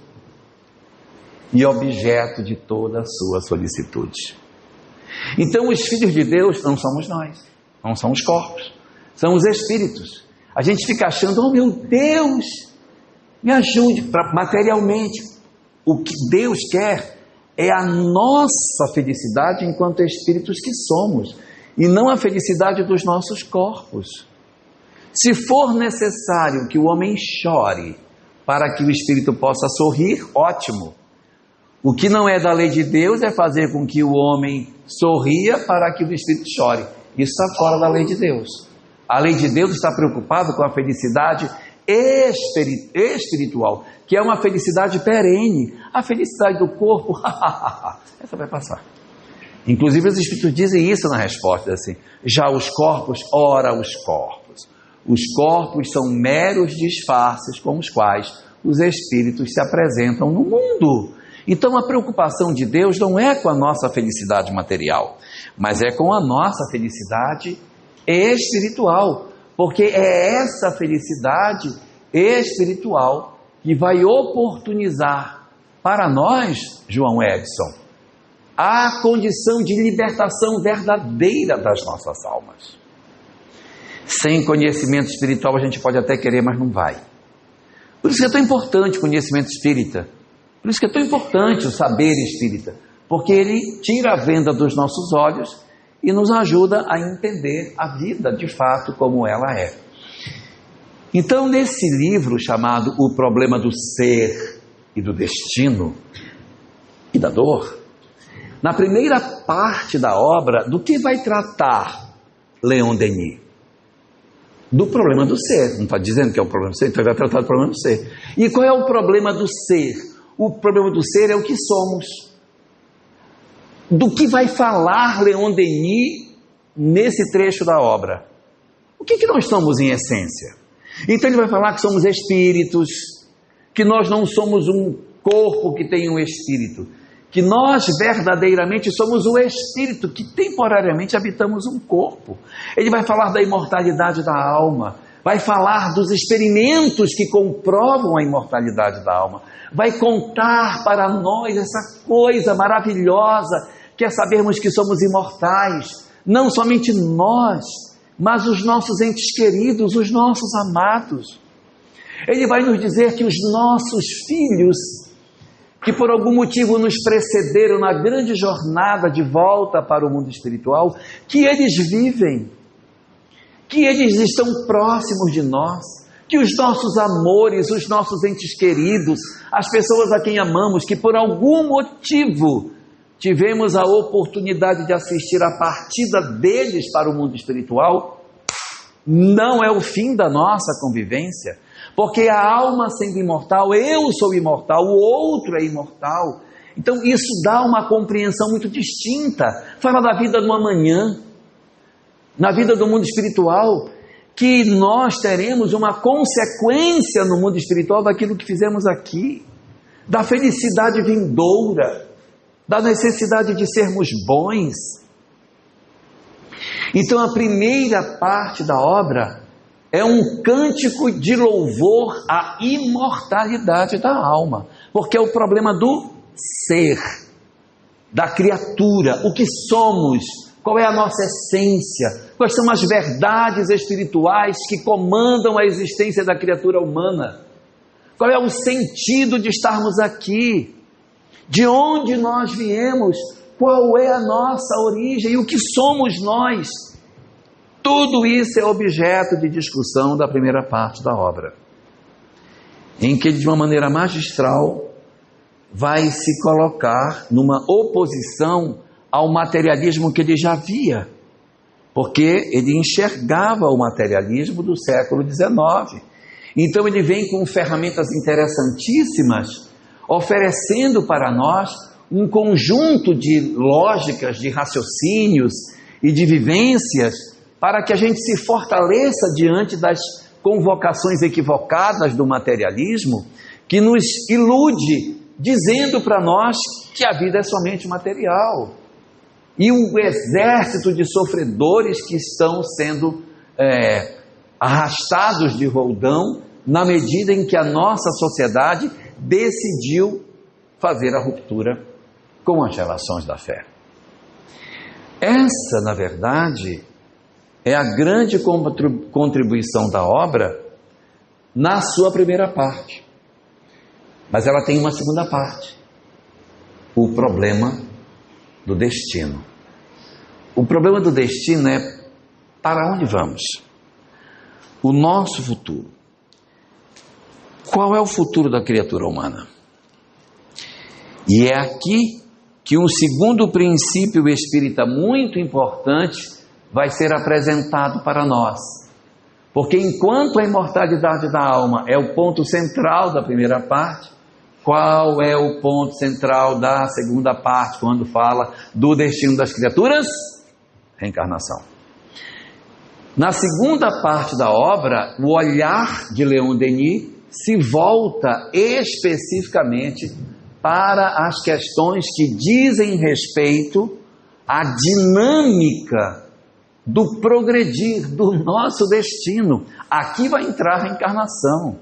e objeto de toda a sua solicitude. Então os filhos de Deus não somos nós, não são os corpos, são os espíritos. A gente fica achando, meu Deus, me ajude materialmente. O que Deus quer é a nossa felicidade enquanto espíritos que somos, e não a felicidade dos nossos corpos. Se for necessário que o homem chore para que o espírito possa sorrir, ótimo. O que não é da lei de Deus é fazer com que o homem sorria para que o espírito chore. Isso está fora da lei de Deus. A lei de Deus está preocupada com a felicidade espiritual, que é uma felicidade perene. A felicidade do corpo, essa vai passar. Inclusive os espíritos dizem isso na resposta, assim: já os corpos, ora os corpos. Os corpos são meros disfarces com os quais os espíritos se apresentam no mundo. Então a preocupação de Deus não é com a nossa felicidade material, mas é com a nossa felicidade espiritual, porque é essa felicidade espiritual que vai oportunizar para nós, João Edson, a condição de libertação verdadeira das nossas almas. Sem conhecimento espiritual a gente pode até querer, mas não vai. Por isso que é tão importante o conhecimento espírita, por isso que é tão importante o saber espírita, porque ele tira a venda dos nossos olhos e nos ajuda a entender a vida de fato como ela é. Então, nesse livro chamado O Problema do Ser e do Destino e da Dor, na primeira parte da obra, do que vai tratar Leon Denis? Do problema do ser. Não está dizendo que é o problema do ser, então ele vai tratar do problema do ser. E qual é o problema do ser? O problema do ser é o que somos. Do que vai falar Leon Denis nesse trecho da obra? O que nós somos em essência? Então ele vai falar que somos espíritos, que nós não somos um corpo que tem um espírito, que nós verdadeiramente somos o espírito que temporariamente habitamos um corpo. Ele vai falar da imortalidade da alma, vai falar dos experimentos que comprovam a imortalidade da alma, vai contar para nós essa coisa maravilhosa que é sabermos que somos imortais, não somente nós, mas os nossos entes queridos, os nossos amados. Ele vai nos dizer que os nossos filhos, que por algum motivo nos precederam na grande jornada de volta para o mundo espiritual, que eles vivem, que eles estão próximos de nós, que os nossos amores, os nossos entes queridos, as pessoas a quem amamos, que por algum motivo tivemos a oportunidade de assistir a partida deles para o mundo espiritual, não é o fim da nossa convivência, porque a alma sendo imortal, eu sou imortal, o outro é imortal. Então isso dá uma compreensão muito distinta. Fala da vida no amanhã, na vida do mundo espiritual, que nós teremos uma consequência no mundo espiritual daquilo que fizemos aqui, da felicidade vindoura, da necessidade de sermos bons. Então a primeira parte da obra é um cântico de louvor à imortalidade da alma, porque é o problema do ser, da criatura, o que somos, qual é a nossa essência, quais são as verdades espirituais que comandam a existência da criatura humana, qual é o sentido de estarmos aqui, de onde nós viemos, qual é a nossa origem, o que somos nós. Tudo isso é objeto de discussão da primeira parte da obra, em que de uma maneira magistral vai se colocar numa oposição ao materialismo que ele já via, porque ele enxergava o materialismo do século XIX. Então ele vem com ferramentas interessantíssimas, oferecendo para nós um conjunto de lógicas, de raciocínios e de vivências, para que a gente se fortaleça diante das convocações equivocadas do materialismo, que nos ilude, dizendo para nós que a vida é somente material. E o exército de sofredores que estão sendo arrastados de roldão, na medida em que a nossa sociedade decidiu fazer a ruptura com as relações da fé. Essa, na verdade, é a grande contribuição da obra na sua primeira parte. Mas ela tem uma segunda parte: o problema do destino. O problema do destino é para onde vamos? O nosso futuro. Qual é o futuro da criatura humana? E é aqui que um segundo princípio espírita muito importante vai ser apresentado para nós. Porque enquanto a imortalidade da alma é o ponto central da primeira parte, qual é o ponto central da segunda parte, quando fala do destino das criaturas? Reencarnação. Na segunda parte da obra, o olhar de Leon Denis se volta especificamente para as questões que dizem respeito à dinâmica do progredir do nosso destino. Aqui vai entrar a reencarnação,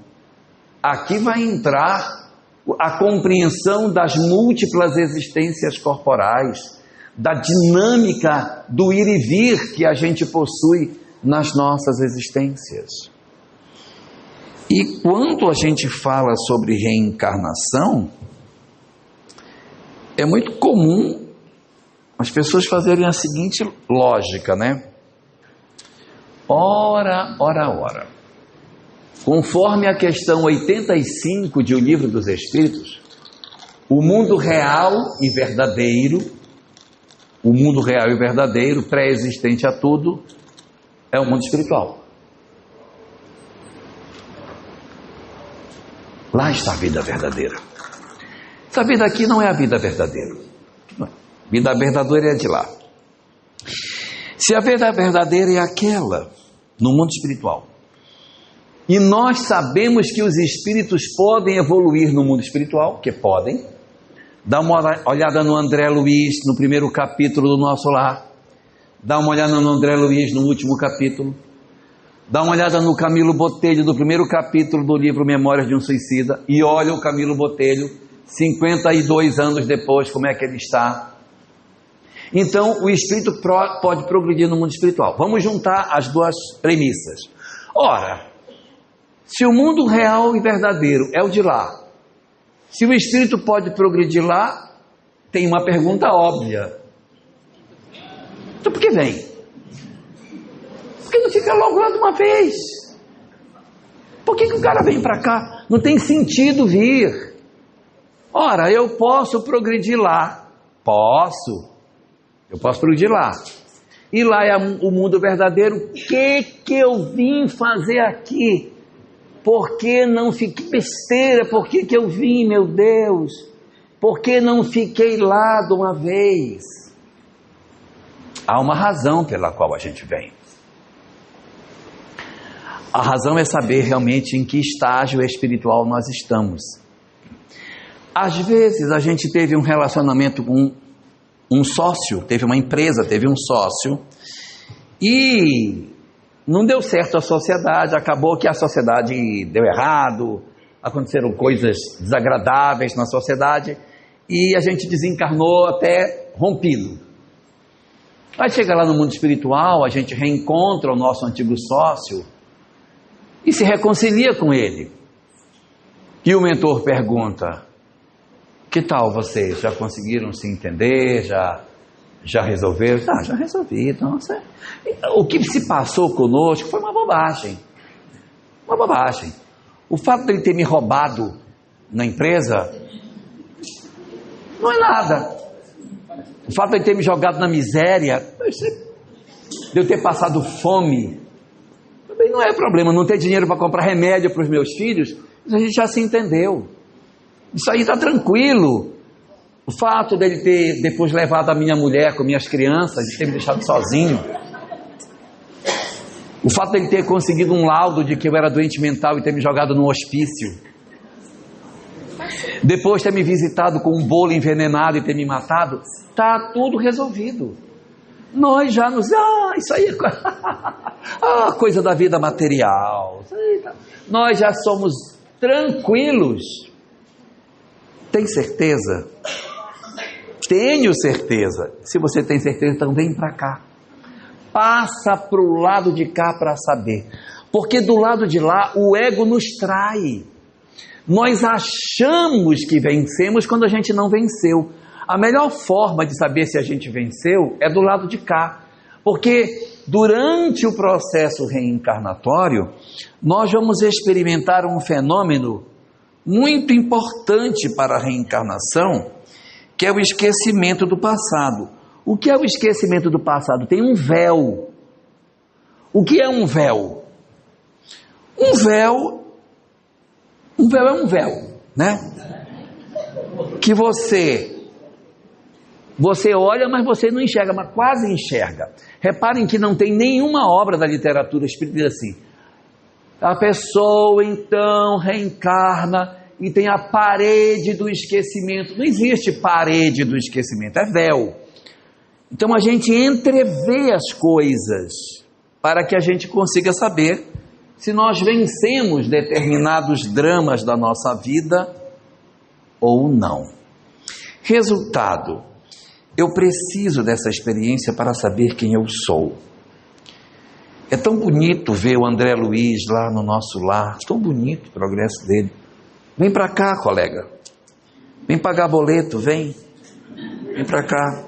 aqui vai entrar a compreensão das múltiplas existências corporais, da dinâmica do ir e vir que a gente possui nas nossas existências. E quando a gente fala sobre reencarnação, é muito comum as pessoas fazerem a seguinte lógica, né? Ora. Conforme a questão 85 de O Livro dos Espíritos, o mundo real e verdadeiro, pré-existente a tudo, é o mundo espiritual. Lá está a vida verdadeira. Essa vida aqui não é a vida verdadeira. A vida verdadeira é de lá. Se a vida verdadeira é aquela, no mundo espiritual, e nós sabemos que os espíritos podem evoluir no mundo espiritual, que podem, Dá uma olhada no André Luiz, no primeiro capítulo do Nosso Lar. Dá uma olhada no André Luiz, no último capítulo. Dá uma olhada no Camilo Botelho, do primeiro capítulo do livro Memórias de um Suicida. E olha o Camilo Botelho, 52 anos depois, como é que ele está. Então, o espírito pode progredir no mundo espiritual. Vamos juntar as duas premissas. Ora, se o mundo real e verdadeiro é o de lá, se o espírito pode progredir lá, tem uma pergunta óbvia. Então por que vem? Por que não fica logo lá de uma vez? Por que o cara vem para cá? Não tem sentido vir. Ora, eu posso progredir lá. Eu posso progredir lá. E lá é o mundo verdadeiro. O que eu vim fazer aqui? Por que não fiquei besteira? Por que eu vim, meu Deus? Por que não fiquei lá de uma vez? Há uma razão pela qual a gente vem. A razão é saber realmente em que estágio espiritual nós estamos. Às vezes a gente teve um relacionamento com um sócio, teve uma empresa, teve um sócio, e não deu certo a sociedade, acabou que a sociedade deu errado, aconteceram coisas desagradáveis na sociedade, e a gente desencarnou até rompido. Aí chega lá no mundo espiritual, a gente reencontra o nosso antigo sócio, e se reconcilia com ele. E o mentor pergunta: que tal vocês? Já conseguiram se entender? Já resolveram? Já resolvi. Nossa. O que se passou conosco foi uma bobagem. Uma bobagem. O fato de ele ter me roubado na empresa não é nada. O fato de ele ter me jogado na miséria, de eu ter passado fome, também não é problema. Não ter dinheiro para comprar remédio para os meus filhos, a gente já se entendeu. Isso aí está tranquilo. O fato dele ter depois levado a minha mulher com minhas crianças e ter me deixado sozinho. O fato dele ter conseguido um laudo de que eu era doente mental e ter me jogado no hospício. Depois ter me visitado com um bolo envenenado e ter me matado. Está tudo resolvido. Nós já nos... isso aí é coisa da vida material. Nós já somos tranquilos. Tem certeza? Tenho certeza. Se você tem certeza, então vem para cá. Passa para o lado de cá para saber. Porque do lado de lá o ego nos trai. Nós achamos que vencemos quando a gente não venceu. A melhor forma de saber se a gente venceu é do lado de cá. Porque durante o processo reencarnatório, nós vamos experimentar um fenômeno muito importante para a reencarnação, que é o esquecimento do passado. O que é o esquecimento do passado? Tem um véu. O que é um véu? Um véu é um véu, né? Que você olha, mas você não enxerga, mas quase enxerga. Reparem que não tem nenhuma obra da literatura espírita assim. A pessoa então reencarna e tem a parede do esquecimento. Não existe parede do esquecimento, é véu. Então a gente entrevê as coisas para que a gente consiga saber se nós vencemos determinados dramas da nossa vida ou não. Resultado: eu preciso dessa experiência para saber quem eu sou. É tão bonito ver o André Luiz lá no nosso lar, tão bonito o progresso dele. Vem para cá, colega. Vem pagar boleto, vem. Vem para cá.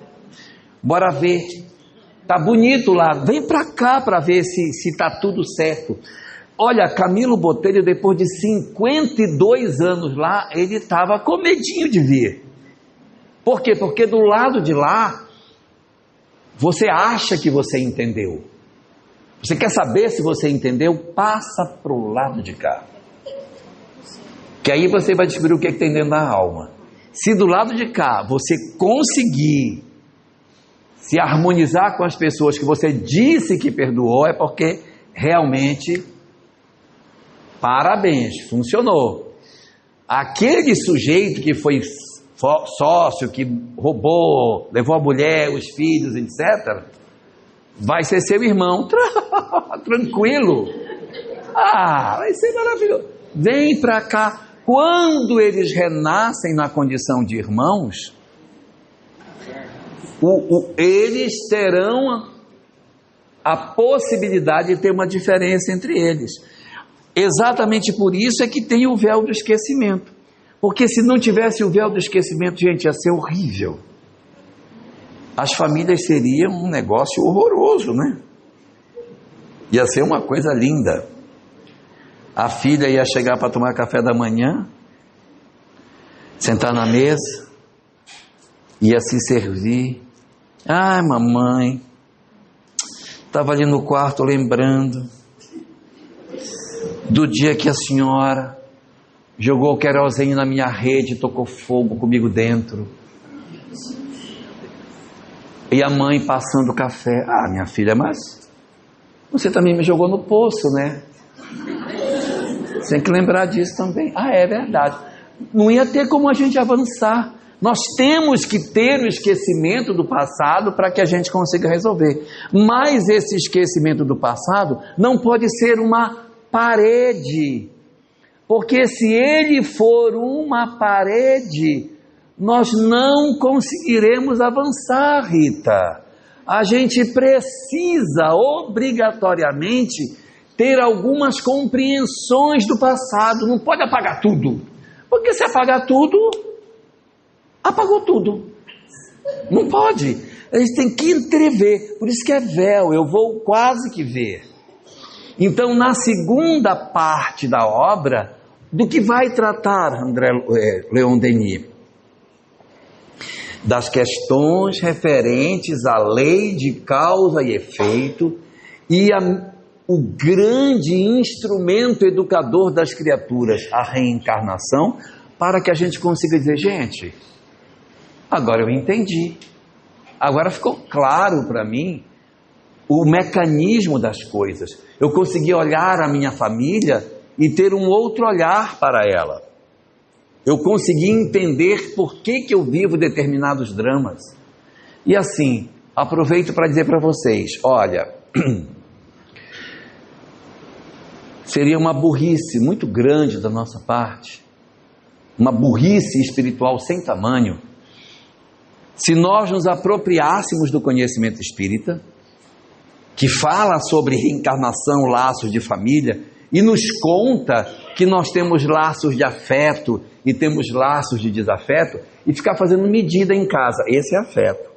Bora ver. Tá bonito lá. Vem para cá para ver se tá tudo certo. Olha, Camilo Botelho, depois de 52 anos lá, ele estava com medinho de vir. Por quê? Porque do lado de lá, você acha que você entendeu. Você quer saber se você entendeu? Passa para o lado de cá. Que aí você vai descobrir o que tem dentro da alma. Se do lado de cá você conseguir se harmonizar com as pessoas que você disse que perdoou, é porque realmente, parabéns, funcionou. Aquele sujeito que foi sócio que roubou, levou a mulher, os filhos, etc., vai ser seu irmão. Tranquilo. Vai ser maravilhoso. Vem para cá. Quando eles renascem na condição de irmãos, eles terão a possibilidade de ter uma diferença entre eles. Exatamente por isso é que tem o véu do esquecimento. Porque se não tivesse o véu do esquecimento, gente, ia ser horrível. As famílias seriam um negócio horroroso, né? Ia ser uma coisa linda. A filha ia chegar para tomar café da manhã, sentar na mesa, ia se servir. Mamãe, estava ali no quarto lembrando do dia que a senhora jogou o querosene na minha rede, tocou fogo comigo dentro. E a mãe passando o café. Minha filha, mas você também me jogou no poço, né? Tem que lembrar disso também. É verdade. Não ia ter como a gente avançar. Nós temos que ter o esquecimento do passado para que a gente consiga resolver. Mas esse esquecimento do passado não pode ser uma parede. Porque se ele for uma parede, nós não conseguiremos avançar, Rita. A gente precisa obrigatoriamente ter algumas compreensões do passado. Não pode apagar tudo, porque se apagar tudo, apagou tudo. Não pode. A gente tem que entrever. Por isso que é véu. Eu vou quase que ver. Então, na segunda parte da obra, do que vai tratar Leon Denis? Das questões referentes à lei de causa e efeito e o grande instrumento educador das criaturas, a reencarnação, para que a gente consiga dizer, gente, agora eu entendi, agora ficou claro para mim o mecanismo das coisas, eu consegui olhar a minha família e ter um outro olhar para ela, eu consegui entender por que eu vivo determinados dramas, e assim, aproveito para dizer para vocês, olha, seria uma burrice muito grande da nossa parte, uma burrice espiritual sem tamanho, se nós nos apropriássemos do conhecimento espírita, que fala sobre reencarnação, laços de família, e nos conta que nós temos laços de afeto e temos laços de desafeto, e ficar fazendo medida em casa, esse é afeto,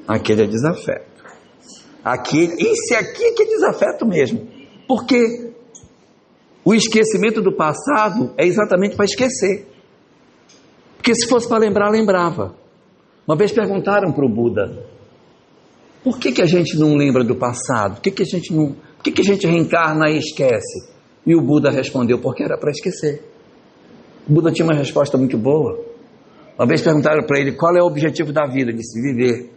aquele é desafeto, esse aqui que é desafeto mesmo, porque o esquecimento do passado é exatamente para esquecer. Porque se fosse para lembrar, lembrava. Uma vez perguntaram para o Buda, por que a gente não lembra do passado? Por que a gente reencarna e esquece? E o Buda respondeu, porque era para esquecer. O Buda tinha uma resposta muito boa. Uma vez perguntaram para ele, qual é o objetivo da vida? Ele disse, viver.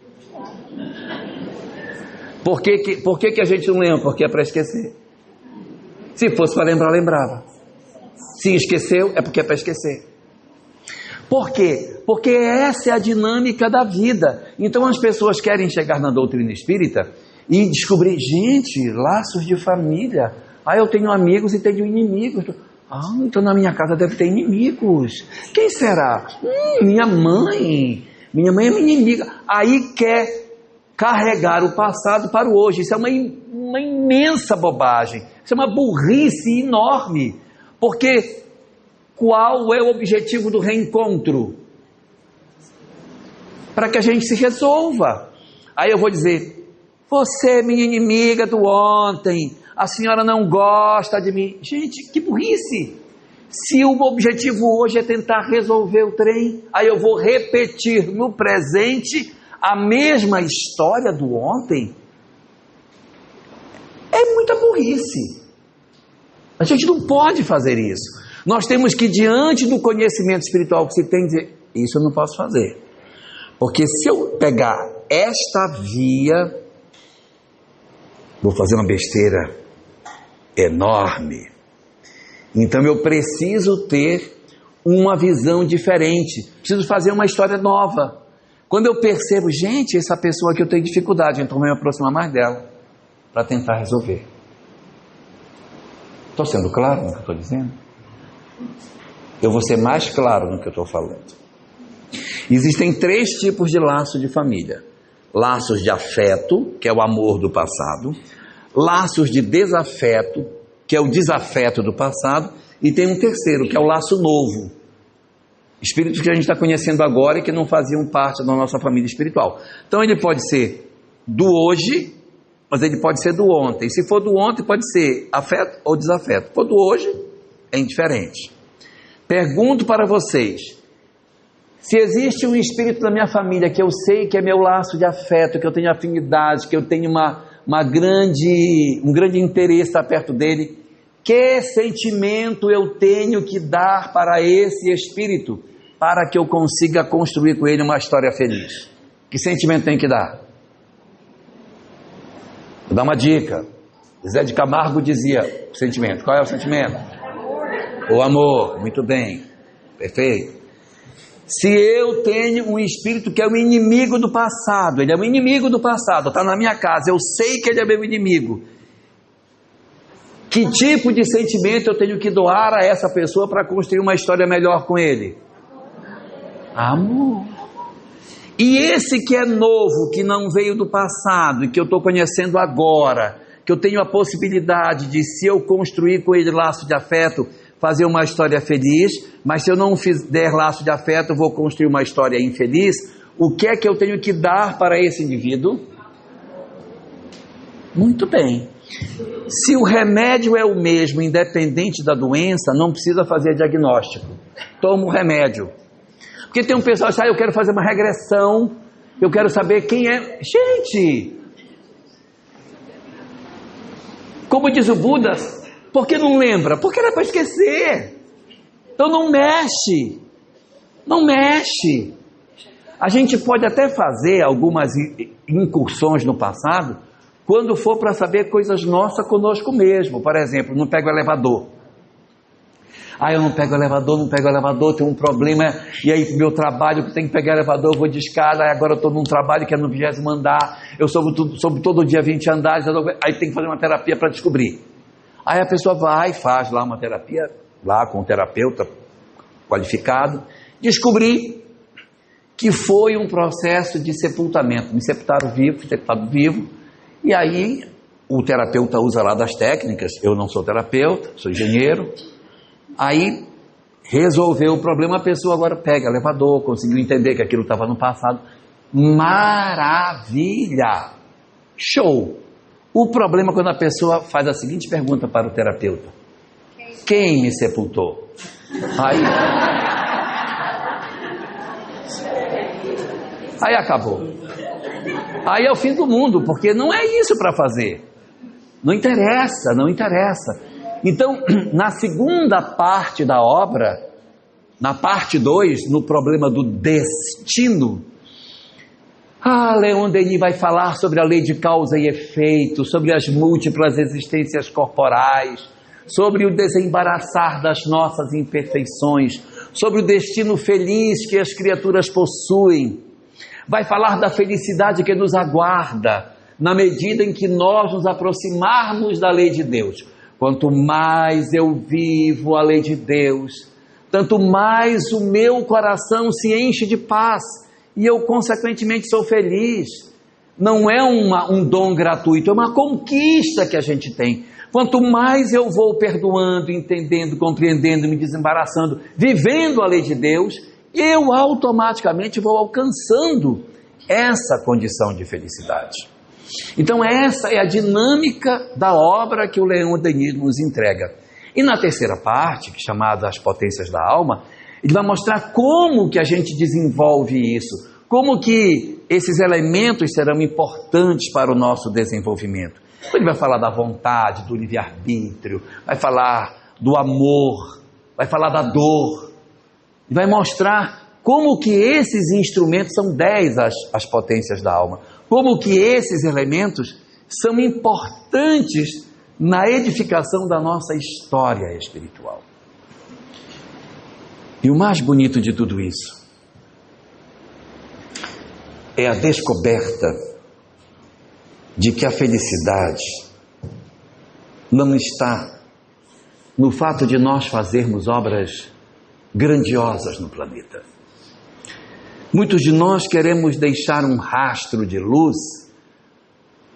Por que a gente não lembra? Porque é para esquecer. Se fosse para lembrar, lembrava. Se esqueceu, é porque é para esquecer. Por quê? Porque essa é a dinâmica da vida. Então as pessoas querem chegar na doutrina espírita e descobrir, gente, laços de família. Eu tenho amigos e tenho inimigos. Então na minha casa deve ter inimigos. Quem será? Minha mãe. Minha mãe é minha inimiga. Aí quer carregar o passado para o hoje. Isso é uma imensa bobagem. Isso é uma burrice enorme. Porque qual é o objetivo do reencontro? Para que a gente se resolva. Aí eu vou dizer, você é minha inimiga do ontem, a senhora não gosta de mim. Gente, que burrice! Se o objetivo hoje é tentar resolver o trem, aí eu vou repetir no presente a mesma história do ontem. É muita burrice. A gente não pode fazer isso. Nós temos que, diante do conhecimento espiritual que se tem, dizer, isso eu não posso fazer. Porque se eu pegar esta via, vou fazer uma besteira enorme. Então eu preciso ter uma visão diferente, preciso fazer uma história nova. Quando eu percebo, gente, essa pessoa aqui eu tenho dificuldade, então eu me aproximar mais dela para tentar resolver. Estou sendo claro no que eu estou dizendo? Eu vou ser mais claro no que eu estou falando. Existem 3 tipos de laço de família: laços de afeto, que é o amor do passado; laços de desafeto, que é o desafeto do passado; e tem um terceiro, que é o laço novo. Espíritos que a gente está conhecendo agora e que não faziam parte da nossa família espiritual. Então ele pode ser do hoje, mas ele pode ser do ontem. Se for do ontem, pode ser afeto ou desafeto. Se for do hoje, é indiferente. Pergunto para vocês: se existe um espírito da minha família que eu sei que é meu laço de afeto, que eu tenho afinidade, que eu tenho um grande interesse estar perto dele, que sentimento eu tenho que dar para esse espírito para que eu consiga construir com ele uma história feliz? Que sentimento tem que dar? Vou dar uma dica. Zé de Camargo dizia o sentimento. Qual é o sentimento? O amor. Muito bem. Perfeito. Se eu tenho um espírito que é o inimigo do passado, ele é o inimigo do passado, está na minha casa, eu sei que ele é meu inimigo, que tipo de sentimento eu tenho que doar a essa pessoa para construir uma história melhor com ele? Amor. E esse que é novo, que não veio do passado e que eu estou conhecendo agora, que eu tenho a possibilidade de, se eu construir com ele laço de afeto, fazer uma história feliz, mas se eu não fizer laço de afeto, eu vou construir uma história infeliz. O que é que eu tenho que dar para esse indivíduo? Muito bem. Se o remédio é o mesmo, independente da doença, não precisa fazer diagnóstico. Toma o remédio. Porque tem um pessoal que diz, eu quero fazer uma regressão, eu quero saber quem é. Gente, como diz o Buda, por que não lembra? Porque era para esquecer. Então não mexe. Não mexe. A gente pode até fazer algumas incursões no passado, quando for para saber coisas nossas conosco mesmo. Por exemplo, não pego o elevador. Eu não pego o elevador, tem um problema, e aí meu trabalho, que tem que pegar o elevador, eu vou de escada, agora eu estou num trabalho que é no 20º andar, eu soube todo dia 20 andares, aí tem que fazer uma terapia para descobrir. Aí a pessoa vai, faz lá uma terapia, lá com um terapeuta qualificado, descobri que foi um processo de sepultamento, me sepultaram vivo, fui sepultado vivo, e aí o terapeuta usa lá das técnicas, eu não sou terapeuta, sou engenheiro. Aí resolveu o problema, a pessoa agora pega elevador, conseguiu entender que aquilo estava no passado. Maravilha! Show! O problema é quando a pessoa faz a seguinte pergunta para o terapeuta: quem me sepultou? Aí acabou. Aí é o fim do mundo, porque não é isso para fazer. Não interessa. Então, na segunda parte da obra, na parte 2, no problema do destino, Leon Denis vai falar sobre a lei de causa e efeito, sobre as múltiplas existências corporais, sobre o desembaraçar das nossas imperfeições, sobre o destino feliz que as criaturas possuem. Vai falar da felicidade que nos aguarda, na medida em que nós nos aproximarmos da lei de Deus. Quanto mais eu vivo a lei de Deus, tanto mais o meu coração se enche de paz e eu consequentemente sou feliz. Não é um dom gratuito, é uma conquista que a gente tem. Quanto mais eu vou perdoando, entendendo, compreendendo, me desembaraçando, vivendo a lei de Deus, eu automaticamente vou alcançando essa condição de felicidade. Então essa é a dinâmica da obra que o Leon Denis nos entrega. E na terceira parte, que é chamada As Potências da Alma, ele vai mostrar como que a gente desenvolve isso, como que esses elementos serão importantes para o nosso desenvolvimento. Ele vai falar da vontade, do livre-arbítrio, vai falar do amor, vai falar da dor, e vai mostrar como que esses instrumentos, são 10 as potências da alma, como que esses elementos são importantes na edificação da nossa história espiritual. E o mais bonito de tudo isso é a descoberta de que a felicidade não está no fato de nós fazermos obras grandiosas no planeta. Muitos de nós queremos deixar um rastro de luz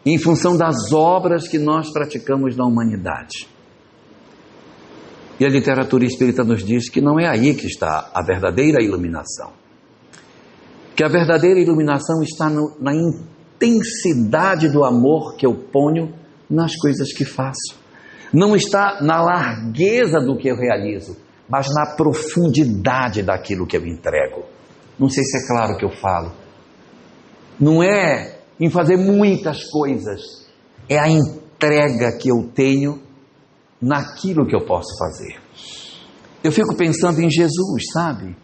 em função das obras que nós praticamos na humanidade. E a literatura espírita nos diz que não é aí que está a verdadeira iluminação. Que a verdadeira iluminação está na intensidade do amor que eu ponho nas coisas que faço. Não está na largueza do que eu realizo, mas na profundidade daquilo que eu entrego. Não sei se é claro o que eu falo. Não é em fazer muitas coisas, é a entrega que eu tenho naquilo que eu posso fazer. Eu fico pensando em Jesus, sabe?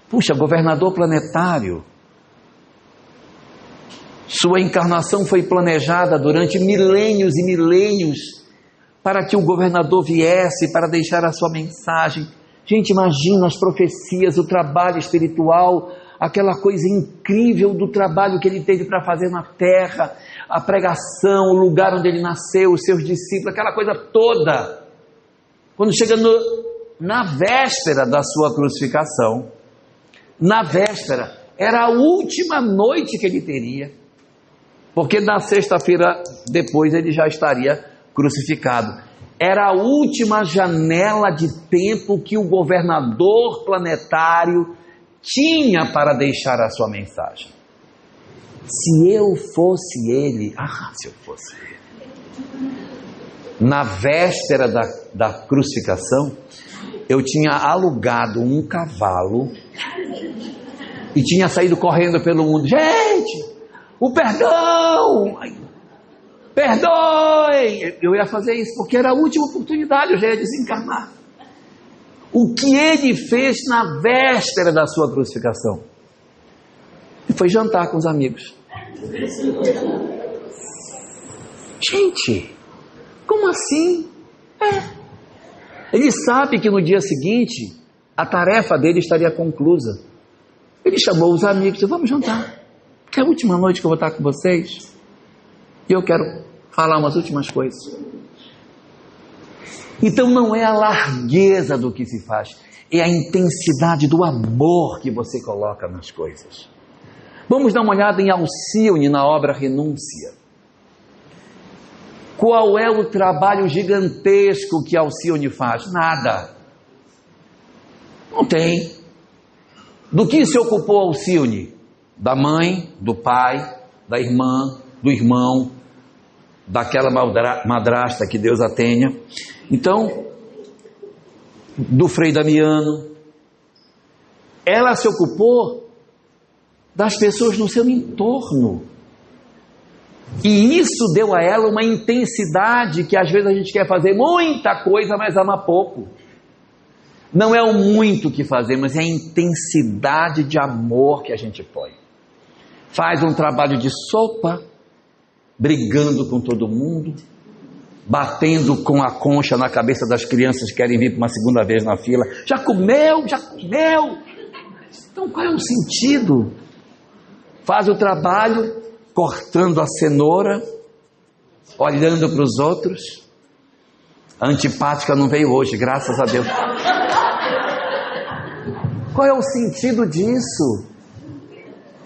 Puxa, governador planetário. Sua encarnação foi planejada durante milênios e milênios para que o governador viesse para deixar a sua mensagem. Gente, imagina as profecias, o trabalho espiritual, aquela coisa incrível do trabalho que ele teve para fazer na terra, a pregação, o lugar onde ele nasceu, os seus discípulos, aquela coisa toda. Quando chega na véspera da sua crucificação, na véspera, era a última noite que ele teria, porque na sexta-feira depois ele já estaria crucificado. Era a última janela de tempo que o governador planetário tinha para deixar a sua mensagem. Se eu fosse ele, se eu fosse ele, na véspera da crucificação, eu tinha alugado um cavalo e tinha saído correndo pelo mundo. Gente, o perdão! Perdoe! Eu ia fazer isso porque era a última oportunidade, eu já ia desencarnar. O que ele fez na véspera da sua crucificação? Ele foi jantar com os amigos. Gente, como assim? Ele sabe que no dia seguinte a tarefa dele estaria conclusa. Ele chamou os amigos e disse: vamos jantar, que é a última noite que eu vou estar com vocês. E eu quero falar umas últimas coisas. Então não é a largueza do que se faz, é a intensidade do amor que você coloca nas coisas. Vamos dar uma olhada em Alcione na obra Renúncia. Qual é o trabalho gigantesco que Alcione faz? Nada. Não tem. Do que se ocupou Alcione? Da mãe, do pai, da irmã, do irmão, daquela madrasta, que Deus a tenha. Então, do Frei Damiano. Ela se ocupou das pessoas no seu entorno. E isso deu a ela uma intensidade que às vezes a gente quer fazer muita coisa, mas ama pouco. Não é o muito que fazer, mas é a intensidade de amor que a gente põe. Faz um trabalho de sopa, brigando com todo mundo, batendo com a concha na cabeça das crianças que querem vir por uma segunda vez na fila. Já comeu? Já comeu? Então qual é o sentido? Faz o trabalho cortando a cenoura, olhando para os outros. A antipática não veio hoje, graças a Deus. Qual é o sentido disso?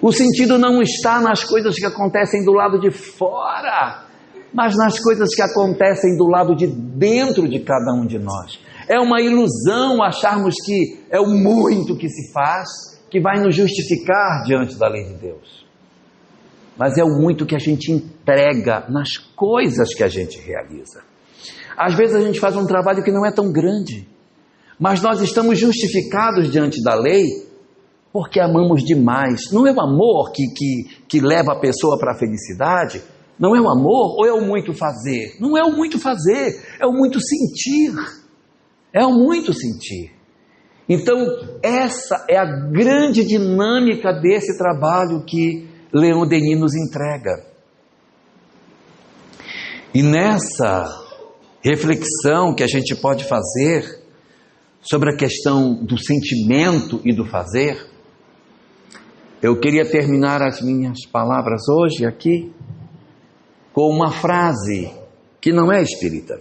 O sentido não está nas coisas que acontecem do lado de fora, mas nas coisas que acontecem do lado de dentro de cada um de nós. É uma ilusão acharmos que é o muito que se faz que vai nos justificar diante da lei de Deus. Mas é o muito que a gente entrega nas coisas que a gente realiza. Às vezes a gente faz um trabalho que não é tão grande, mas nós estamos justificados diante da lei porque amamos demais. Não é o amor que leva a pessoa para a felicidade? Não é o amor ou é o muito fazer? Não é o muito fazer, é o muito sentir. É o muito sentir. Então, essa é a grande dinâmica desse trabalho que Leon Denis nos entrega. E nessa reflexão que a gente pode fazer sobre a questão do sentimento e do fazer, eu queria terminar as minhas palavras hoje aqui com uma frase que não é espírita.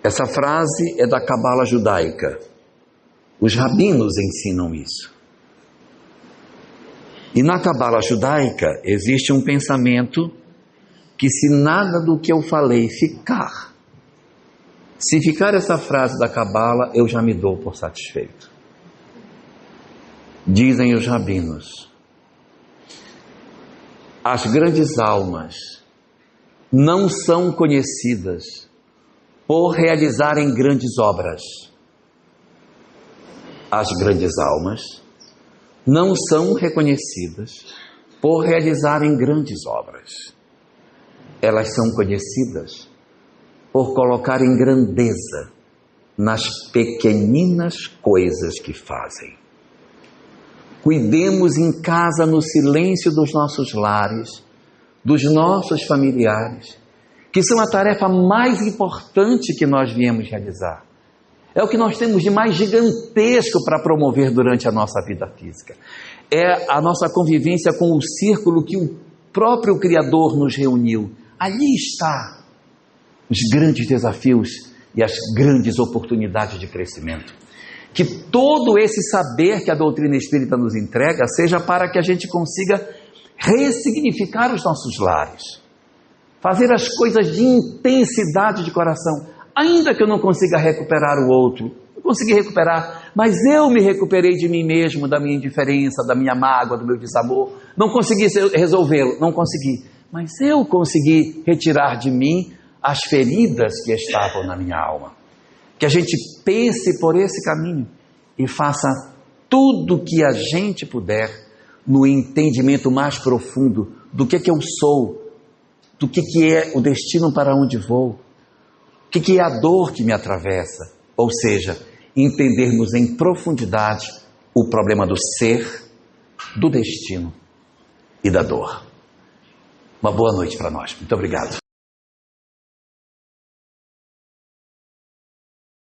Essa frase é da Cabala judaica. Os rabinos ensinam isso. E na Cabala judaica existe um pensamento que se nada do que eu falei ficar, se ficar essa frase da Cabala, eu já me dou por satisfeito. Dizem os rabinos, as grandes almas não são conhecidas por realizarem grandes obras. As grandes almas não são reconhecidas por realizarem grandes obras. Elas são conhecidas por colocarem grandeza nas pequeninas coisas que fazem. Cuidemos em casa, no silêncio dos nossos lares, dos nossos familiares, que são a tarefa mais importante que nós viemos realizar. É o que nós temos de mais gigantesco para promover durante a nossa vida física. É a nossa convivência com o círculo que o próprio Criador nos reuniu. Ali está os grandes desafios e as grandes oportunidades de crescimento. Que todo esse saber que a doutrina espírita nos entrega seja para que a gente consiga ressignificar os nossos lares, fazer as coisas de intensidade de coração, ainda que eu não consiga recuperar o outro. Eu consegui recuperar, mas eu me recuperei de mim mesmo, da minha indiferença, da minha mágoa, do meu desamor. Não consegui resolvê-lo, não consegui. Mas eu consegui retirar de mim as feridas que estavam na minha alma. Que a gente pense por esse caminho e faça tudo o que a gente puder no entendimento mais profundo do que eu sou, do que é o destino para onde vou, o que é a dor que me atravessa. Ou seja, entendermos em profundidade o problema do ser, do destino e da dor. Uma boa noite para nós. Muito obrigado.